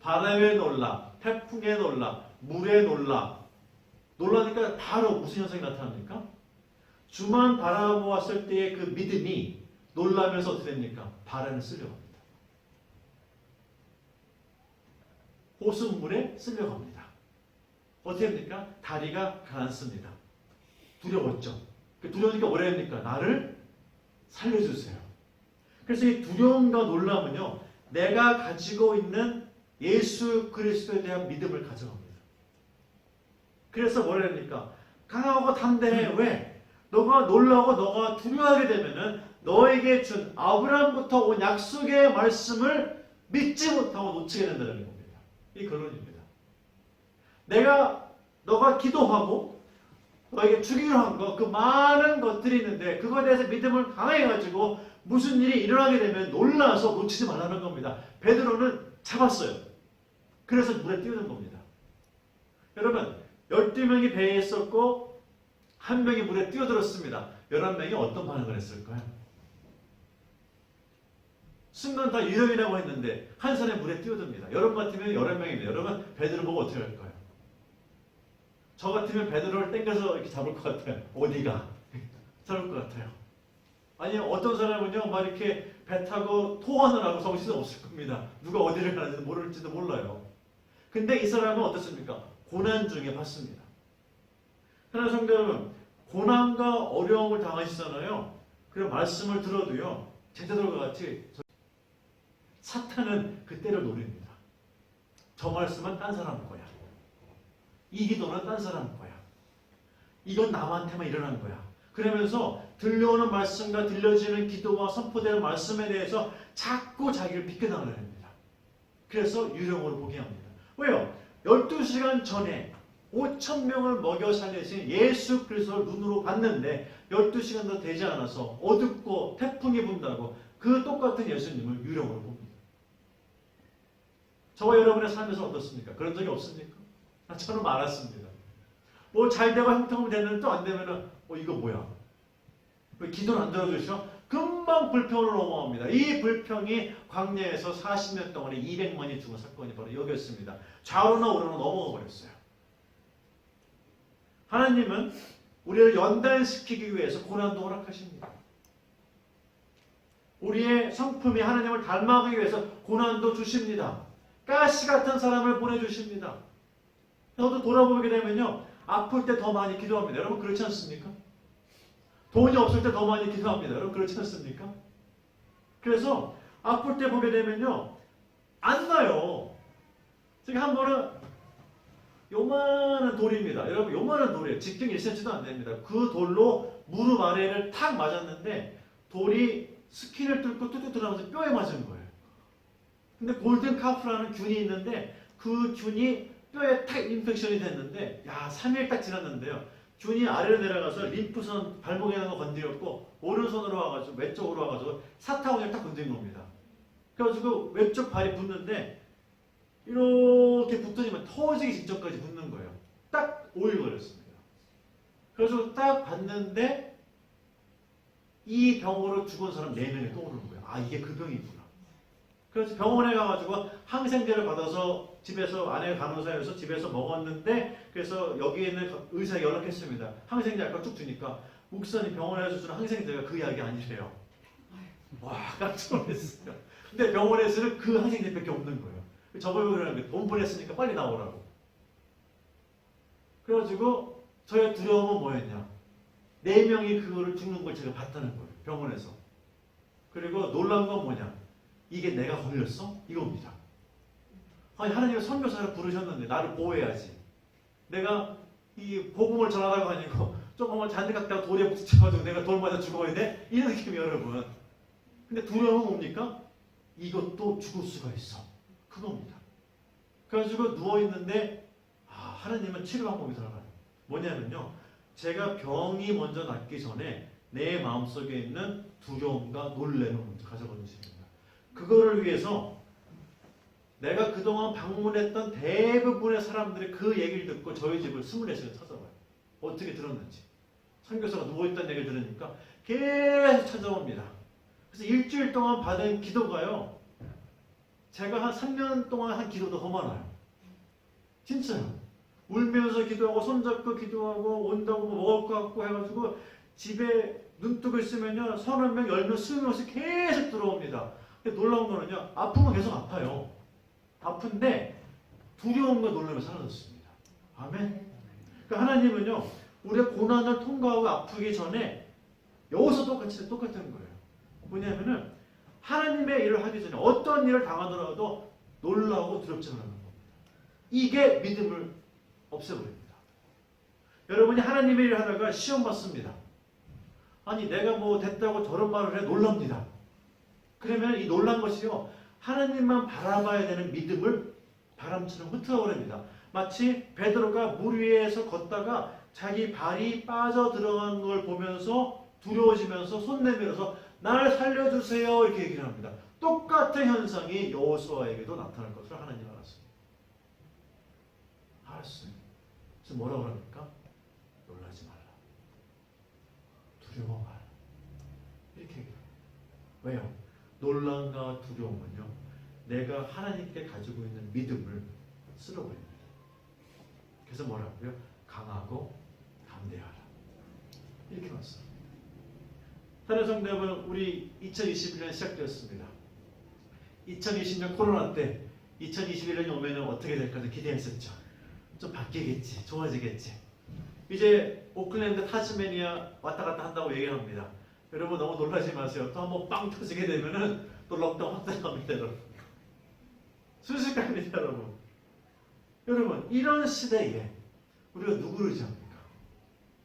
[SPEAKER 1] 바람에 놀라, 태풍에 놀라, 물에 놀라. 놀라니까 바로 무슨 현상이 나타납니까? 주만 바라보았을 때의 그 믿음이 놀라면서 어떻게 됩니까? 바람에 쓸려갑니다. 호수물에 쓸려갑니다. 어떻게 됩니까? 다리가 가라앉습니다. 두려웠죠. 두려우니까 뭐라 합니까? 나를 살려주세요. 그래서 이 두려움과 놀람은요, 내가 가지고 있는 예수 그리스도에 대한 믿음을 가져갑니다. 그래서 뭐라 합니까? 강하고 담대해. 왜? 너가 놀라고 너가 두려워하게 되면은 너에게 준 아브라함부터 온 약속의 말씀을 믿지 못하고 놓치게 된다는 겁니다. 이 결론입니다. 너가 기도하고 너에게 주기로 한 것, 그 많은 것들이 있는데 그거에 대해서 믿음을 강하게 가지고 무슨 일이 일어나게 되면 놀라서 놓치지 말라는 겁니다. 베드로는 잡았어요. 그래서 물에 띄우는 겁니다. 여러분 12명이 배에 있었고 1명이 물에 뛰어들었습니다. 11명이 어떤 반응을 했을까요? 순간 다 유령이라고 했는데 한 사람이 물에 뛰어듭니다. 여러분 같으면 11명입니다. 여러분 베드로 보고 어떻게 할까요? 저 같으면 베드로를 땡겨서 이렇게 잡을 것 같아요. 어디가? 잡을 것 같아요. 아니면 어떤 사람은요, 막 이렇게 배 타고 토원을 하고 정신은 없을 겁니다. 누가 어디를 가는지 모를지도 몰라요. 근데 이 사람은 어떻습니까? 고난 중에 봤습니다. 하나님 성도 여러분, 고난과 어려움을 당하시잖아요. 그리고 말씀을 들어도요, 제자들과 같이 사탄은 그때를 노립니다. 저 말씀은 딴 사람 거야. 이 기도는 딴 사람 거야. 이건 남한테만 일어난 거야. 그러면서 들려오는 말씀과 들려지는 기도와 선포되는 말씀에 대해서 자꾸 자기를 비껴나가려 합니다. 그래서 유령으로 보게 합니다. 왜요? 12시간 전에 5,000명을 먹여 살리신 예수 그리스도를 눈으로 봤는데 12시간도 되지 않아서 어둡고 태풍이 분다고 그 똑같은 예수님을 유령으로 봅니다. 저와 여러분의 삶에서 어떻습니까? 그런 적이 없습니까? 저는 많았습니다. 뭐 잘 되고 형통하면 되는데 또 안 되면은 이거 뭐야? 왜 기도는 안 들어주셔? 금방 불평으로 넘어갑니다. 이 불평이 광야에서 40년 동안에 200만이 죽은 사건이 바로 여기였습니다. 좌우나 우로나 넘어가 버렸어요. 하나님은 우리를 연단시키기 위해서 고난도 허락하십니다. 우리의 성품이 하나님을 닮아가기 위해서 고난도 주십니다. 가시 같은 사람을 보내주십니다. 저도 돌아보게 되면요, 아플 때 더 많이 기도합니다. 여러분 그렇지 않습니까? 돈이 없을 때 더 많이 기도합니다. 여러분 그렇지 않습니까? 그래서 아플 때 보게 되면요, 안 나요. 제가 한 번은 요만한 돌입니다. 여러분 요만한 돌이에요. 직경 1cm도 안 됩니다. 그 돌로 무릎 아래를 탁 맞았는데 돌이 스킨을 뚫고 뚝뚝 들어가면서 뼈에 맞은 거예요. 근데 골든 카프라는 균이 있는데 그 균이 뼈에 탁 인펙션이 됐는데, 야, 3일 딱 지났는데요. 균이 아래로 내려가서 림프선 발목에 있는 거 건드렸고, 오른손으로 와가지고, 왼쪽으로 와가지고, 사타구니를 딱 건드린 겁니다. 그래가지고, 왼쪽 발이 붓는데, 이렇게 붙더니만 터지기 직전까지 붙는 거예요. 딱 5일 걸렸습니다. 그래서 딱 봤는데, 이 병으로 죽은 사람 4명이 떠오르는 거예요. 아, 이게 그 병이구나. 그래서 병원에 가가지고 항생제를 받아서 집에서 아내 간호사여서 집에서 먹었는데, 그래서 여기에 있는 의사에 연락했습니다. 항생제 아까 쭉 주니까 목사님 병원에서 주는 항생제가 그 약이 아니래요. 와, 깜짝 놀랐어요. 근데 병원에서는 그 항생제밖에 없는 거예요. 저보고 그러는 거예요. 돈 보냈으니까 빨리 나오라고. 그래가지고 저의 두려움은 뭐였냐? 4명이 그거를 죽는 걸 제가 봤다는 거예요. 병원에서. 그리고 놀란 건 뭐냐? 이게 내가 걸렸어? 이겁니다. 아니, 하나님은 선교사를 부르셨는데 나를 보호해야지. 내가 이 복음을 전하다가 아니고 조금만 잔뜩 갖다가 돌에 부딪혀가지고 내가 돌 맞아 죽어야 돼? 이런 느낌이에요, 여러분. 근데 두려움은 뭡니까? 이것도 죽을 수가 있어. 그겁니다. 그래가지고 누워있는데, 아, 하나님은 치료 방법이 들어가요. 뭐냐면요, 제가 병이 먼저 낫기 전에 내 마음속에 있는 두려움과 놀램을 먼저 가져가는 식입니다. 그거를 위해서 내가 그동안 방문했던 대부분의 사람들이 그 얘기를 듣고 저희 집을 24시간 찾아와요. 어떻게 들었는지. 선교사가 누워있다는 얘기를 들으니까 계속 찾아옵니다. 그래서 일주일 동안 받은 기도가요, 제가 한 3년 동안 한 기도도 더 많아요. 진짜요. 울면서 기도하고 손잡고 기도하고 온다고 먹을 것 같고 해가지고 집에 눈 뜨고 있으면요, 30명, 10명, 20명씩 계속 들어옵니다. 근데 놀라운 거는요, 아프면 계속 아파요. 아픈데 두려움과 놀람이 사라졌습니다. 아멘. 그러니까 하나님은요, 우리가 고난을 통과하고 아프기 전에 여기서 똑같은 거예요. 뭐냐면은 하나님의 일을 하기 전에 어떤 일을 당하더라도 놀라고 두렵지 않는 겁니다. 이게 믿음을 없애버립니다. 여러분이 하나님의 일을 하다가 시험 받습니다. 아니, 내가 뭐 됐다고 저런 말을 해 놀랍니다. 그러면 이 놀란 것이요, 하나님만 바라봐야 되는 믿음을 바람처럼 흩어버립니다. 마치 베드로가 물 위에서 걷다가 자기 발이 빠져들어간 걸 보면서 두려워지면서 손 내밀어서 날 살려주세요 이렇게 얘기를 합니다. 똑같은 현상이 여호수아에게도 나타날 것을 하나님 알았습니다. 알았어요. 그래서 뭐라고 합니까? 놀라지 말라. 두려워 말라. 이렇게 얘기해요. 왜요? 놀람과 두려움은요, 내가 하나님께 가지고 있는 믿음을 쓸어버립니다. 그래서 뭐라고요? 강하고 담대하라. 이렇게 왔어요. 사랑하는 성도 여러분, 우리 2021년 시작되었습니다. 2020년 코로나 때 2021년이 오면 어떻게 될까 기대했었죠. 좀 바뀌겠지, 좋아지겠지. 이제 오클랜드, 타스메니아 왔다 갔다 한다고 얘기합니다. 여러분 너무 놀라지 마세요. 또 한번 빵 터지게 되면은 또 럭다운 확대합니다, 여러분. 순식간입니다, 여러분. 여러분, 이런 시대에 우리가 누구를 의지합니까?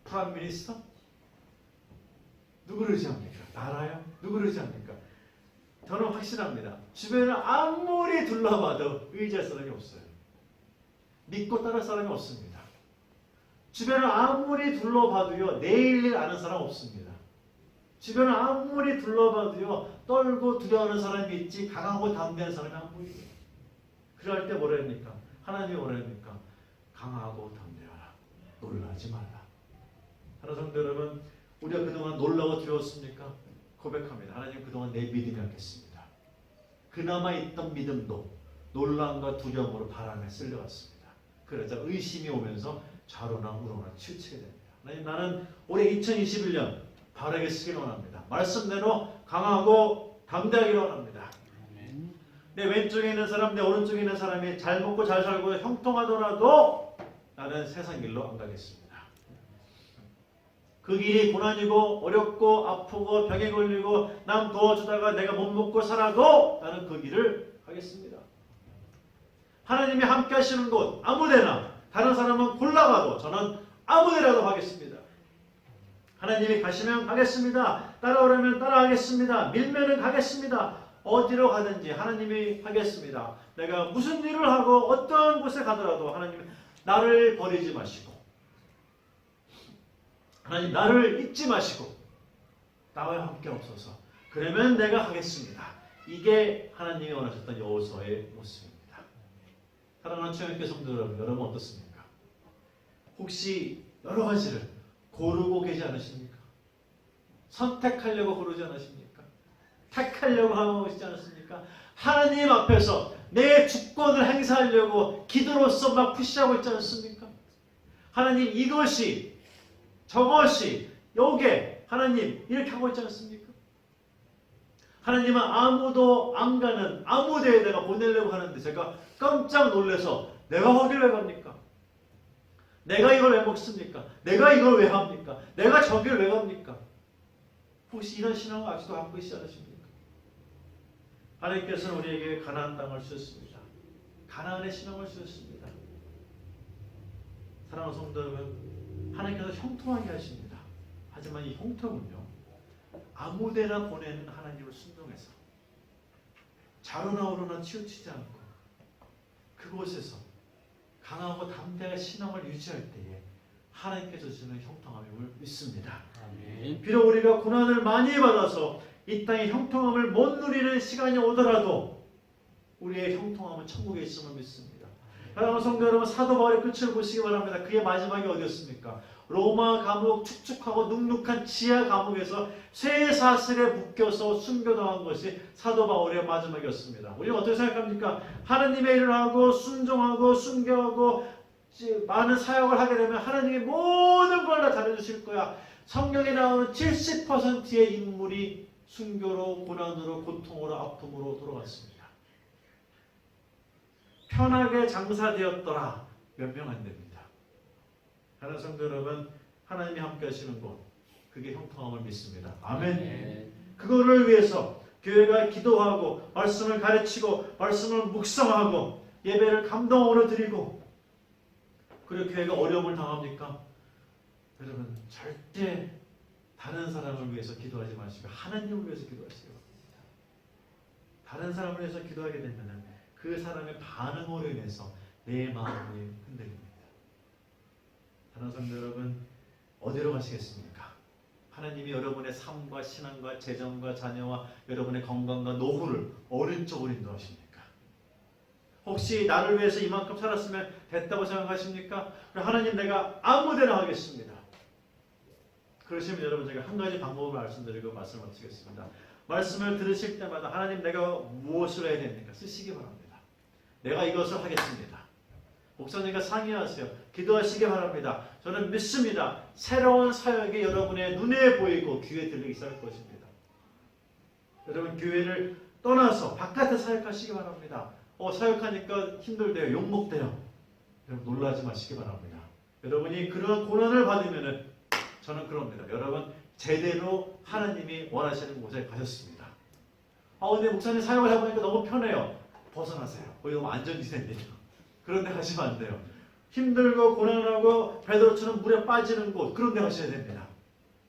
[SPEAKER 1] 프라임 미니스터? 누구를 의지합니까? 나라요? 누구를 의지합니까? 저는 확신합니다. 주변을 아무리 둘러봐도 의지할 사람이 없어요. 믿고 따를 사람이 없습니다. 주변을 아무리 둘러봐도요, 내일 일 아는 사람 없습니다. 주변을 아무리 둘러봐도요, 떨고 두려워하는 사람이 있지 강하고 담대한 사람이 안 보이죠. 그럴 때 뭐라 합니까? 하나님이 뭐라 합니까? 강하고 담대하라. 놀라지 말라. 하나님 성도 여러분, 우리가 그동안 놀라고 두려웠습니까? 고백합니다. 하나님, 그동안 내 믿음이 약했습니다. 그나마 있던 믿음도 놀람과 두려움으로 바람에 쓸려갔습니다. 그러자 의심이 오면서 좌로나 우로나 치우치게 됩니다. 하나님, 나는 올해 2021년 바르게 쓰기를 원합니다. 말씀대로 강하고 담대하기를 원합니다. 내 왼쪽에 있는 사람, 내 오른쪽에 있는 사람이 잘 먹고 잘 살고 형통하더라도 나는 세상 길로 안 가겠습니다. 그 길이 고난이고 어렵고 아프고 병에 걸리고 남 도와주다가 내가 못 먹고 살아도 나는 그 길을 가겠습니다. 하나님이 함께 하시는 곳 아무데나, 다른 사람은 골라가도 저는 아무데라도 가겠습니다. 하나님이 가시면 가겠습니다. 따라오라면 따라가겠습니다. 밀면은 가겠습니다. 어디로 가든지 하나님이 하겠습니다. 내가 무슨 일을 하고 어떤 곳에 가더라도 하나님 나를 버리지 마시고 하나님 나를 잊지 마시고 나와 함께 없어서 그러면 내가 하겠습니다. 이게 하나님이 원하셨던 여호수아의 모습입니다. 사랑하는 주님께 성도 여러분 어떻습니까? 혹시 여러 가지를 고르고 계지 않으십니까? 선택하려고 고르지 않으십니까? 택하려고 하고 있지 않습니까? 하나님 앞에서 내 주권을 행사하려고 기도로서 막 푸시하고 있지 않습니까? 하나님 이것이 저것이 요게 하나님 이렇게 하고 있지 않습니까? 하나님은 아무도 안 가는 아무 데에 내가 보내려고 하는데 제가 깜짝 놀라서 내가 거길 왜 갑니까? 내가 이걸 왜 먹습니까? 내가 이걸 왜 합니까? 내가 저길 왜 갑니까? 혹시 이런 신앙을 아직도 갖고 있지 않으십니까? 하나님께서는 우리에게 가나안 땅을 주셨습니다. 가나안의 신앙을 주셨습니다. 사랑하는 성도 여러분, 하나님께서 형통하게 하십니다. 하지만 이 형통은요, 아무데나 보내는 하나님을 순종해서 자로나 오로나 치우치지 않고 그곳에서 강하고 담대한 신앙을 유지할 때에 하나님께서 주시는 형통함을 믿습니다.
[SPEAKER 2] 아멘.
[SPEAKER 1] 비록 우리가 고난을 많이 받아서 이 땅의 형통함을 못 누리는 시간이 오더라도 우리의 형통함은 천국에 있음을 믿습니다. 사랑하는 성도 여러분, 사도 바울의 끝을 보시기 바랍니다. 그의 마지막이 어디였습니까? 로마 감옥 축축하고 눅눅한 지하 감옥에서 쇠사슬에 묶여서 순교당한 것이 사도 바울의 마지막이었습니다. 우리는 어떻게 생각합니까? 하나님의 일을 하고 순종하고 순교하고 많은 사역을 하게 되면 하나님이 모든 걸 다 잘해주실 거야. 성경에 나오는 70%의 인물이 순교로 고난으로 고통으로 아픔으로 돌아갔습니다. 편하게 장사되었더라 몇 명 안 됩니다. 하나님 성도 여러분, 하나님이 함께 하시는 곳 그게 형통함을 믿습니다. 아멘. 그거를 위해서 교회가 기도하고 말씀을 가르치고 말씀을 묵상하고 예배를 감동으로 드리고 그리고 교회가 어려움을 당합니까? 여러분 절대 다른 사람을 위해서 기도하지 마시고 하나님을 위해서 기도하시기 바랍니다. 다른 사람을 위해서 기도하게 되면 그 사람의 반응으로 인해서 내 마음이 흔들립니다. 다른 성도 여러분 어디로 가시겠습니까? 하나님이 여러분의 삶과 신앙과 재정과 자녀와 여러분의 건강과 노후를 어느 쪽으로 인도하십니까? 혹시 나를 위해서 이만큼 살았으면 됐다고 생각하십니까? 하나님 내가 아무데나 하겠습니다. 그러시면 여러분 제가 한 가지 방법을 말씀드리고 말씀을 마치겠습니다. 말씀을 들으실 때마다 하나님 내가 무엇을 해야 됩니까? 쓰시기 바랍니다. 내가 이것을 하겠습니다. 목사님과 상의하세요. 기도하시기 바랍니다. 저는 믿습니다. 새로운 사역이 여러분의 눈에 보이고 귀에 들리기 시작할 것입니다. 여러분 교회를 떠나서 바깥에 사역하시기 바랍니다. 사역하니까 힘들대요. 욕먹대요. 여러분 놀라지 마시기 바랍니다. 여러분이 그런 고난을 받으면 저는 그럽니다. 여러분 제대로 하나님이 원하시는 곳에 가셨습니다. 근데 목사님 사역을 해보니까 너무 편해요. 벗어나세요. 거기 너무 안전지대입니다. 그런 데 가시면 안 돼요. 힘들고 고난하고 베드로처럼 물에 빠지는 곳 그런 데 가셔야 됩니다.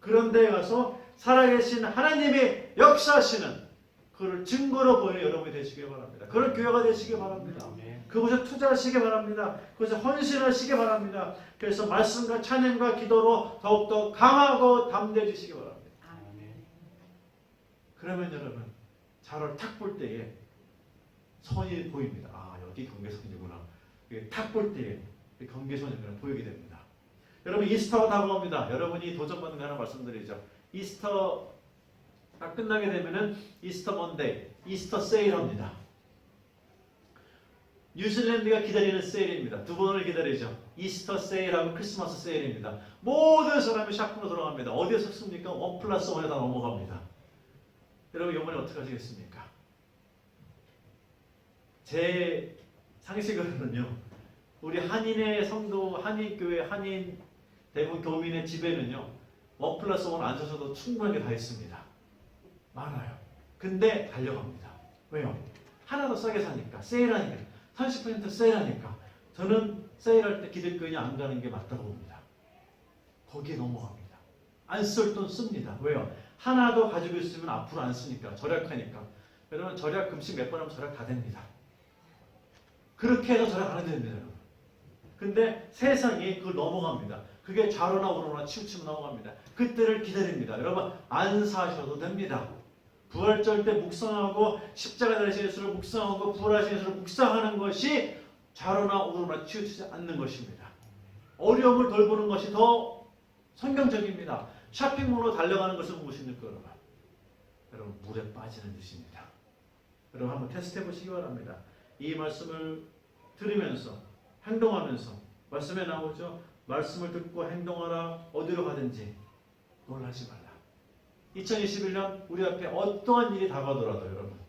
[SPEAKER 1] 그런 데 가서 살아계신 하나님이 역사하시는 그를 증거로 보이는 여러분이 되시기 바랍니다. 그런 교회가 되시기 바랍니다. 그곳에 투자하시기 바랍니다. 그곳에 헌신하시기 바랍니다. 그래서 말씀과 찬양과 기도로 더욱더 강하고 담대해지시기 바랍니다. 그러면 여러분 자를 탁 볼 때에 선이 보입니다. 여기 경계선이구나. 탁 볼 때에 경계선이 보이게 됩니다. 여러분 이스터가 다가옵니다. 여러분이 도전받는 거 하나 말씀드리죠. 이스터가 끝나게 되면은 이스터 먼데이, 이스터 세일합니다. 뉴질랜드가 기다리는 세일입니다. 두 번을 기다리죠. 이스터 세일하고 크리스마스 세일입니다. 모든 사람이 샤프로 돌아갑니다. 어디에 섰습니까? 1+1에 다 넘어갑니다. 여러분 이번에 어떻게 하시겠습니까? 제 상식으로는요. 우리 한인의 성도, 한인교회, 한인 대부분 교민의 집에는요. 1+1 안 서셔도 충분하게 다 있습니다. 많아요. 근데 달려갑니다. 왜요? 하나 더 싸게 사니까. 세일하니까. 30% 세일하니까. 저는 세일할 때 기득권이 안 가는 게 맞다고 봅니다. 거기에 넘어갑니다. 안 쓸 돈 씁니다. 왜요? 하나 더 가지고 있으면 앞으로 안 쓰니까. 절약하니까. 여러분 절약 금식 몇 번 하면 절약 다 됩니다. 그렇게 해서 절약 안 됩니다. 여러분. 근데 세상이 그걸 넘어갑니다. 그게 좌로나 우로나 치우치면 넘어갑니다. 그때를 기다립니다. 여러분 안 사셔도 됩니다. 부활절 때 묵상하고 십자가 달리신 예수를 묵상하고 부활하신 예수를 묵상하는 것이 좌로나 우로나 치우치지 않는 것입니다. 어려움을 덜 보는 것이 더 성경적입니다. 쇼핑몰로 달려가는 것은 무엇입니까? 여러분 물에 빠지는 뜻입니다. 여러분 한번 테스트 해보시기 바랍니다. 이 말씀을 들으면서 행동하면서 말씀에 나오죠. 말씀을 듣고 행동하라. 어디로 가든지 놀라지 말라. 2021년 우리 앞에 어떠한 일이 다가오더라도 여러분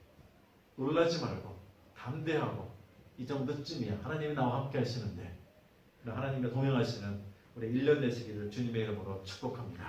[SPEAKER 1] 놀라지 말고 담대하고 이 정도쯤이야. 하나님이 나와 함께 하시는데 하나님과 동행하시는 우리 1년 되시기를 주님의 이름으로 축복합니다.